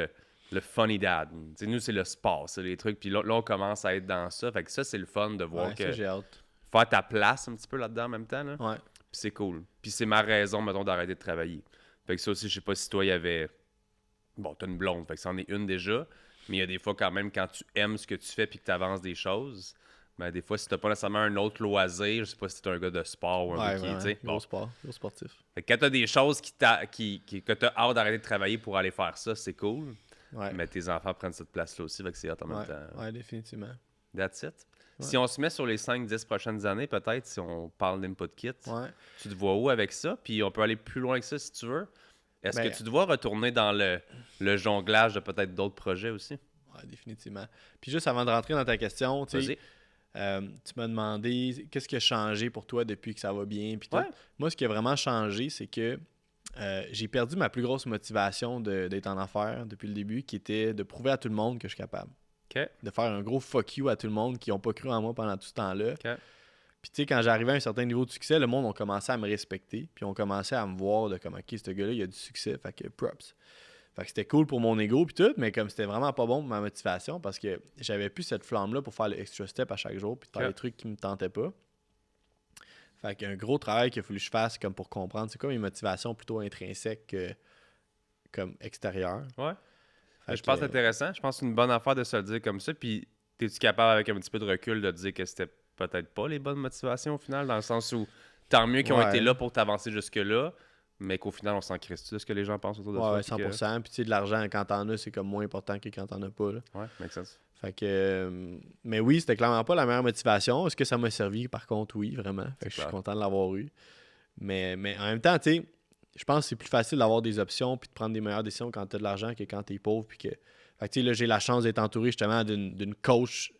le funny dad. Tu sais, nous, c'est le sport, c'est les trucs. Puis là, on commence à être dans ça. Fait que ça, c'est le fun de voir que... Ça, j'ai hâte. Faire ta place un petit peu là-dedans en même temps, là. Ouais. Puis c'est cool. Puis c'est ma raison, mettons, d'arrêter de travailler. Fait que ça aussi, je sais pas si toi, il y avait... Bon, t'as une blonde, fait que c'en est une déjà. Mais il y a des fois, quand même, quand tu aimes ce que tu fais puis que tu avances des choses... Ben, des fois, si t'as pas nécessairement un autre loisir, je sais pas si t'es un gars de sport ou un gars qui, tu sais... Gros sport, gros sportif. Fait que quand t'as des choses que t'as hâte d'arrêter de travailler pour aller faire ça, c'est cool. Ouais. Mais tes enfants prennent cette place-là aussi, fait que c'est hot en même temps. Ouais, définitivement. That's it. Ouais. Si on se met sur les 5-10 prochaines années, peut-être, si on parle d'Input Kit, tu te vois où avec ça? Puis on peut aller plus loin que ça si tu veux. Est-ce que tu te vois retourner dans le jonglage de peut-être d'autres projets aussi? Ouais, définitivement. Puis juste avant de rentrer dans ta question, tu sais... tu m'as demandé qu'est-ce qui a changé pour toi depuis que ça va bien. Puis moi, ce qui a vraiment changé, c'est que j'ai perdu ma plus grosse motivation d'être en affaires depuis le début, qui était de prouver à tout le monde que je suis capable. Okay. De faire un gros fuck you à tout le monde qui n'ont pas cru en moi pendant tout ce temps-là. Okay. Puis tu sais, quand j'arrivais à un certain niveau de succès, le monde a commencé à me respecter. Puis on commençait à me voir de comme, OK, ce gars-là, il a du succès. Fait que props. Fait que c'était cool pour mon ego puis tout, mais comme c'était vraiment pas bon pour ma motivation parce que j'avais plus cette flamme-là pour faire le extra step à chaque jour puis faire des trucs qui me tentaient pas. Fait qu'un gros travail qu'il a fallu que je fasse comme pour comprendre c'est quoi mes motivations plutôt intrinsèques que comme extérieures. Ouais. Je pense que c'est intéressant. Je pense que c'est une bonne affaire de se le dire comme ça. Puis t'es-tu capable avec un petit peu de recul de te dire que c'était peut-être pas les bonnes motivations au final, dans le sens où tant mieux qu'ils ont été là pour t'avancer jusque-là. Mais qu'au final, on s'en crisse de ce que les gens pensent autour de ça. Ouais, 100%. Puis tu sais, de l'argent, quand t'en as, c'est comme moins important que quand t'en as pas. Là. Ouais, make sense. Fait que... mais oui, c'était clairement pas la meilleure motivation. Est-ce que ça m'a servi? Par contre, oui, vraiment. Fait que je suis content de l'avoir eu. Mais en même temps, tu sais, je pense que c'est plus facile d'avoir des options puis de prendre des meilleures décisions quand t'as de l'argent que quand t'es pauvre puis que Fait que, tu sais, là, j'ai la chance d'être entouré justement d'une coach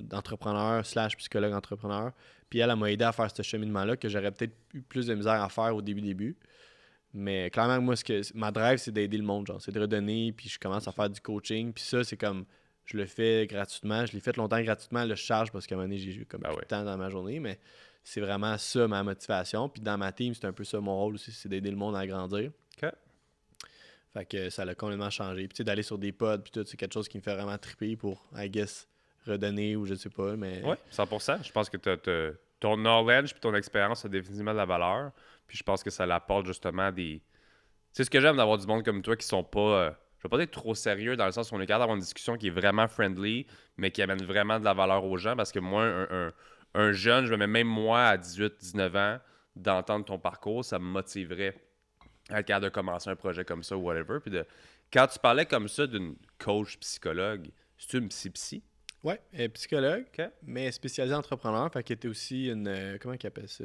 d'entrepreneur / psychologue entrepreneur. Puis elle m'a aidé à faire ce cheminement-là que j'aurais peut-être eu plus de misère à faire au début. Mais clairement, moi, ma drive, c'est d'aider le monde, genre. C'est de redonner, puis je commence à faire du coaching. Puis ça, c'est comme, je le fais gratuitement. Je l'ai fait longtemps gratuitement. Là, je charge parce qu'à un moment donné, j'ai eu comme plus de temps dans ma journée. Mais c'est vraiment ça, ma motivation. Puis dans ma team, c'est un peu ça mon rôle aussi, c'est d'aider le monde à grandir. OK. Fait que ça l'a complètement changé. Puis tu sais, d'aller sur des pods, puis tout, c'est quelque chose qui me fait vraiment triper pour, I guess, redonner ou je sais pas, mais... Oui, 100%. Je pense que ton knowledge et ton expérience a définitivement de la valeur. Puis je pense que ça l'apporte justement des... C'est ce que j'aime d'avoir du monde comme toi qui sont pas... je vais pas être trop sérieux dans le sens où on est capable d'avoir une discussion qui est vraiment friendly, mais qui amène vraiment de la valeur aux gens. Parce que moi, un jeune, je me mets même moi à 18-19 ans, d'entendre ton parcours, ça me motiverait à être capable de commencer un projet comme ça ou whatever. Puis quand tu parlais comme ça d'une coach psychologue, c'est-tu une psy? Ouais, psychologue, OK. mais spécialisée entrepreneur. Fait qu'elle était aussi une... comment qu'elle appelle ça?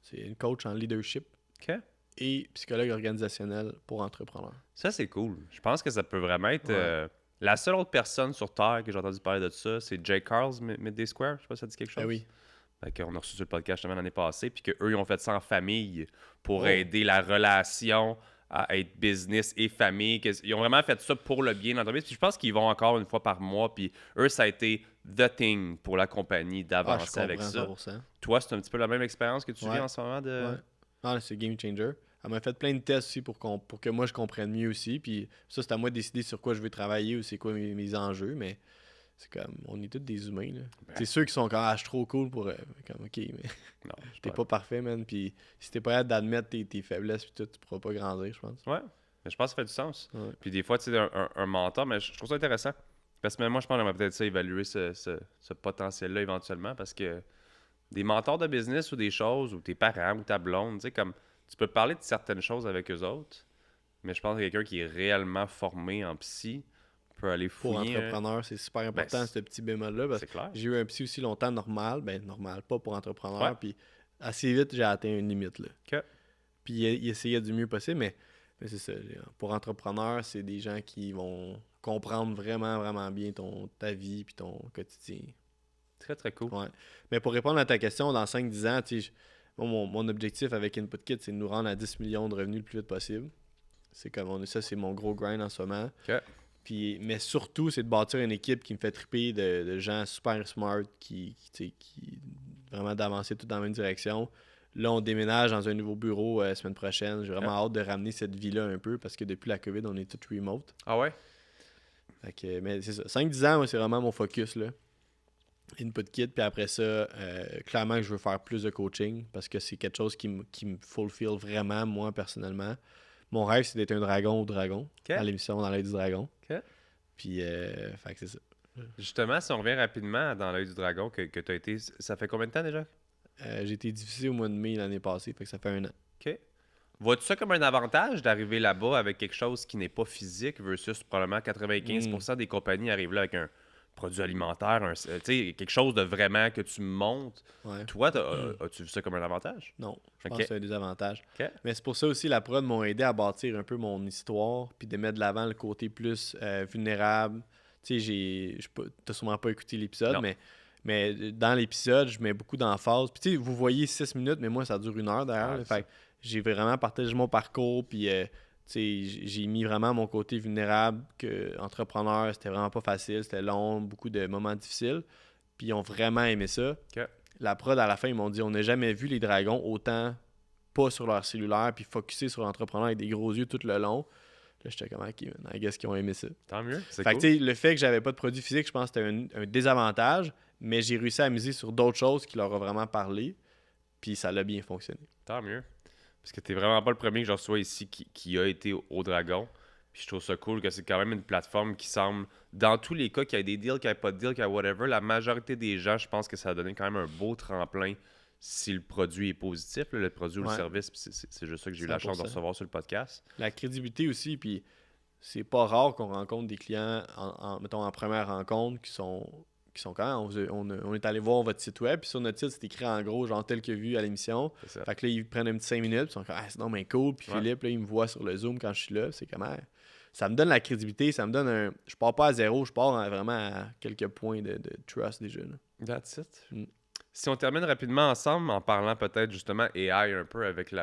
C'est une coach en leadership. OK. Et psychologue organisationnel pour entrepreneurs. Ça, c'est cool. Je pense que ça peut vraiment être... la seule autre personne sur Terre que j'ai entendu parler de ça, c'est Jay Carls, Midday Square. Je sais pas si ça dit quelque chose. Ah oui. On a reçu sur le podcast justement l'année passée, puis qu'eux, ils ont fait ça en famille pour aider la relation à être business et famille. Ils ont vraiment fait ça pour le bien de l'entreprise. Puis je pense qu'ils vont encore une fois par mois. Puis eux, ça a été the thing pour la compagnie d'avancer avec ça. 100%. Toi, c'est un petit peu la même expérience que tu vis en ce moment de... Ouais. Ah, c'est game changer. Elle m'a fait plein de tests aussi pour que moi je comprenne mieux aussi. Puis ça, c'est à moi de décider sur quoi je vais travailler ou c'est quoi mes enjeux. Mais c'est comme, on est tous des humains. Là. C'est ceux qui sont quand je suis trop cool pour. Comme, ok, mais Non, t'es pas parfait, man. Puis si t'es pas capable d'admettre tes faiblesses, puis tout, tu pourras pas grandir, je pense. Ouais, mais je pense que ça fait du sens. Ouais. Puis des fois, tu sais, un mentor, mais je trouve ça intéressant. Parce que même moi, je pense qu'on va peut-être ça évaluer ce potentiel-là éventuellement. Parce que des mentors de business ou des choses, ou tes parents ou ta blonde, tu sais, comme tu peux parler de certaines choses avec eux autres, mais je pense que quelqu'un qui est réellement formé en psy peut aller fouiller. Pour entrepreneur, c'est super important ce petit bémol-là. Parce c'est clair. que j'ai eu un psy aussi longtemps normal. Ben, normal, pas pour entrepreneur. Ouais. Puis assez vite, j'ai atteint une limite. Là. OK. Puis il essayait du mieux possible, mais c'est ça. Pour entrepreneur, c'est des gens qui vont comprendre vraiment, vraiment bien ta vie puis ton quotidien. Très, très cool. Ouais. Mais pour répondre à ta question, dans 5-10 ans, tu sais, mon objectif avec InputKit, c'est de nous rendre à 10 millions de revenus le plus vite possible. C'est comme ça, c'est mon gros grind en ce moment. OK. Puis, mais surtout, c'est de bâtir une équipe qui me fait triper de gens super smart, qui vraiment d'avancer tout dans la même direction. Là, on déménage dans un nouveau bureau la semaine prochaine. J'ai vraiment hâte de ramener cette vie-là un peu parce que depuis la COVID, on est tous remote. Ah ouais? Fait que, mais c'est ça. 5-10 ans, moi, c'est vraiment mon focus, là. InputKit, puis après ça, clairement que je veux faire plus de coaching parce que c'est quelque chose qui me fulfill vraiment, moi, personnellement. Mon rêve, c'est d'être un dragon au dragon, à l'émission Dans l'œil du dragon. OK. Puis, fait que c'est ça. Justement, si on revient rapidement dans l'œil du dragon que tu as été, ça fait combien de temps déjà? J'ai été diffusé au mois de mai l'année passée, fait que ça fait 1 an. OK. Vois-tu ça comme un avantage d'arriver là-bas avec quelque chose qui n'est pas physique versus probablement 95% des compagnies arrivent là avec un produit alimentaire, quelque chose de vraiment que tu montes. Ouais. Toi, as-tu vu ça comme un avantage? Non, je pense que c'est un désavantage. OK. Mais c'est pour ça aussi la prod m'ont aidé à bâtir un peu mon histoire puis de mettre de l'avant le côté plus vulnérable. Tu sais, t'as sûrement pas écouté l'épisode, mais dans l'épisode, je mets beaucoup d'emphase. Puis tu sais, vous voyez 6 minutes, mais moi, ça dure 1 heure derrière. Fait que j'ai vraiment partagé mon parcours, puis j'ai mis vraiment mon côté vulnérable, que entrepreneur, c'était vraiment pas facile, c'était long, beaucoup de moments difficiles. Puis ils ont vraiment aimé ça. OK. La prod, à la fin, ils m'ont dit on n'a jamais vu les dragons autant pas sur leur cellulaire, puis focusé sur l'entrepreneur avec des gros yeux tout le long. Là, j'étais comme, OK, I guess qu'ils ont aimé ça. Tant mieux. C'est fait cool. que, le fait que j'avais pas de produit physique, je pense que c'était un désavantage, mais j'ai réussi à miser sur d'autres choses qui leur ont vraiment parlé, puis ça l'a bien fonctionné. Tant mieux. Parce que t'es vraiment pas le premier que je reçois ici qui a été au Dragon. Puis je trouve ça cool que c'est quand même une plateforme qui semble, dans tous les cas, qu'il y ait des deals, qu'il n'y ait pas de deals, qu'il y ait whatever, la majorité des gens, je pense que ça a donné quand même un beau tremplin si le produit est positif, là, le produit ou le service. Puis c'est juste ça que j'ai eu la chance de recevoir sur le podcast. La crédibilité aussi, puis c'est pas rare qu'on rencontre des clients, mettons, en première rencontre, qui sont quand même, on est allé voir votre site web, puis sur notre site, c'est écrit en gros, genre tel que vu à l'émission. Fait que là, ils prennent un petit 5 minutes, puis ils sont comme, ah, c'est non, mais cool. Puis Philippe, là, il me voit sur le Zoom quand je suis là, c'est comme, ça me donne la crédibilité, ça me donne un... Je pars pas à zéro, je pars vraiment à quelques points de trust déjà. Là. That's it. Mm. Si on termine rapidement ensemble en parlant peut-être justement AI un peu avec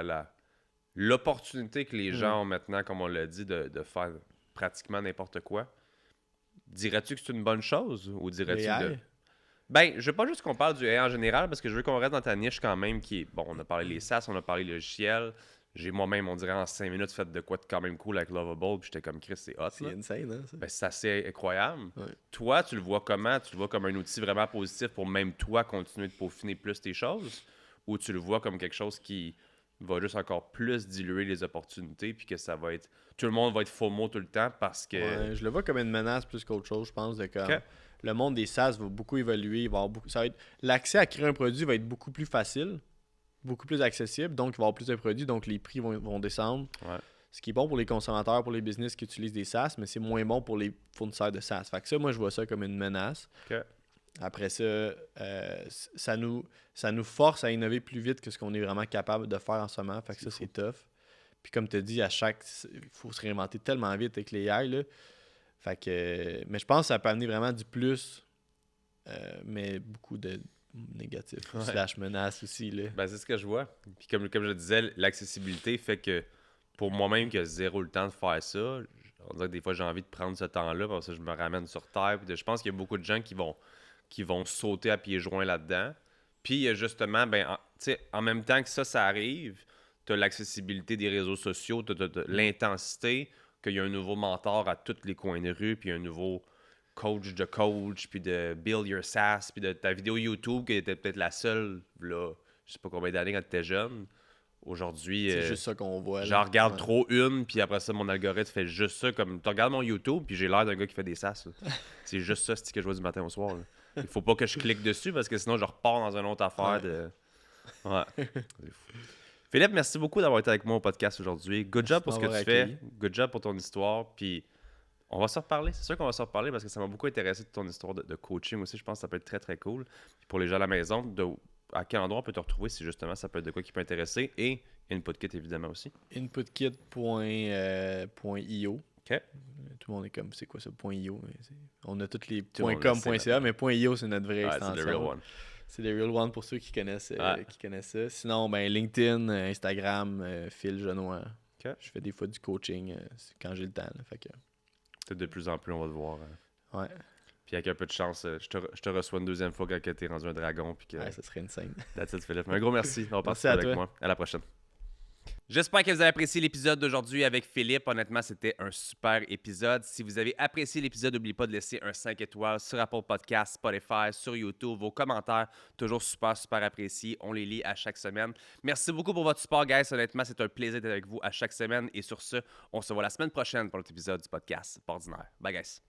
l'opportunité que les gens ont maintenant, comme on l'a dit, de faire pratiquement n'importe quoi, dirais-tu que c'est une bonne chose ou dirais-tu AI? Ben, je veux pas juste qu'on parle du AI en général parce que je veux qu'on reste dans ta niche quand même qui est... Bon, on a parlé les SaaS, on a parlé logiciels. J'ai moi-même, on dirait en 5 minutes, fait de quoi de quand même cool avec Lovable, puis j'étais comme Chris, c'est hot. C'est Là. insane, hein, ça? Ben, c'est assez incroyable. Ouais. Toi, tu le vois comment? Tu le vois comme un outil vraiment positif pour même toi continuer de peaufiner plus tes choses? Ou tu le vois comme quelque chose qui va juste encore plus diluer les opportunités puis que ça va être... Tout le monde va être FOMO tout le temps parce que... Ouais, je le vois comme une menace plus qu'autre chose, je pense. De comme, Ok. Le monde des SaaS va beaucoup évoluer. Il va avoir beaucoup, ça va être, l'accès à créer un produit va être beaucoup plus facile, beaucoup plus accessible. Donc, il va y avoir plus de produits, donc les prix vont descendre. Ouais. Ce qui est bon pour les consommateurs, pour les business qui utilisent des SaaS, mais c'est moins bon pour les fournisseurs de SaaS. Fait que ça, moi, je vois ça comme une menace. Ok. Après ça, ça nous force à innover plus vite que ce qu'on est vraiment capable de faire en ce moment. Fait que ça, c'est tough. Puis comme tu as dit, il faut se réinventer tellement vite avec les AI. Là. Fait que, mais je pense que ça peut amener vraiment du plus, mais beaucoup de négatifs. Slash menaces aussi. Là. Ben, c'est ce que je vois. Puis comme je le disais, l'accessibilité fait que pour moi-même qui a zéro le temps de faire ça, on dirait que des fois j'ai envie de prendre ce temps-là parce que je me ramène sur terre. Puis je pense qu'il y a beaucoup de gens qui vont sauter à pieds joints là-dedans. Puis justement, ben, en même temps que ça arrive, tu as l'accessibilité des réseaux sociaux, tu as l'intensité, qu'il y a un nouveau mentor à tous les coins de rue, puis un nouveau coach de coach, puis de Build Your SaaS, puis de ta vidéo YouTube qui était peut-être la seule, là, je sais pas combien d'années quand tu étais jeune. Aujourd'hui, C'est juste ça qu'on voit. là. j'en regarde Ouais. trop une, puis après ça, mon algorithme fait juste ça. Comme tu regardes mon YouTube, puis j'ai l'air d'un gars qui fait des SaaS. Là. C'est juste ça, c'est que je vois du matin au soir. Là. Il faut pas que je clique dessus parce que sinon, je repars dans une autre affaire. Ouais. De... Ouais. C'est fou. Philippe, merci beaucoup d'avoir été avec moi au podcast aujourd'hui. Good job pour ce que tu m'avoir fais. accueilli. Good job pour ton histoire. Puis on va se reparler. C'est sûr qu'on va se reparler parce que ça m'a beaucoup intéressé de ton histoire de coaching aussi. Je pense que ça peut être très, très cool. Puis pour les gens à la maison, à quel endroit on peut te retrouver si justement ça peut être de quoi qui peut intéresser. Et InputKit, évidemment, aussi. Inputkit.io. OK. Tout le monde est comme, c'est quoi ça, .io? On a tous les Tout le monde .com, le sait .ca, mais .io, c'est notre vraie Ouais, extension. c'est the real one. C'est le real one pour ceux qui connaissent, Ouais. ça. Sinon, ben, LinkedIn, Instagram, Phil Genois. OK. Je fais des fois du coaching quand j'ai le temps. Là, fait que, Peut-être de plus en plus, on va te voir. ouais, Puis avec un peu de chance, je te reçois une deuxième fois quand t'es rendu un dragon. Puis que... ouais, ça serait insane. That's it, Philippe. Un gros merci d'avoir Merci participé à avec toi. moi. À la prochaine. J'espère que vous avez apprécié l'épisode d'aujourd'hui avec Philippe. Honnêtement, c'était un super épisode. Si vous avez apprécié l'épisode, n'oubliez pas de laisser un 5 étoiles sur Apple Podcasts, Spotify, sur YouTube. Vos commentaires, toujours super, super appréciés. On les lit à chaque semaine. Merci beaucoup pour votre support, guys. Honnêtement, c'est un plaisir d'être avec vous à chaque semaine. Et sur ce, on se voit la semaine prochaine pour l'autre épisode du podcast Ordinaire. Bye, guys.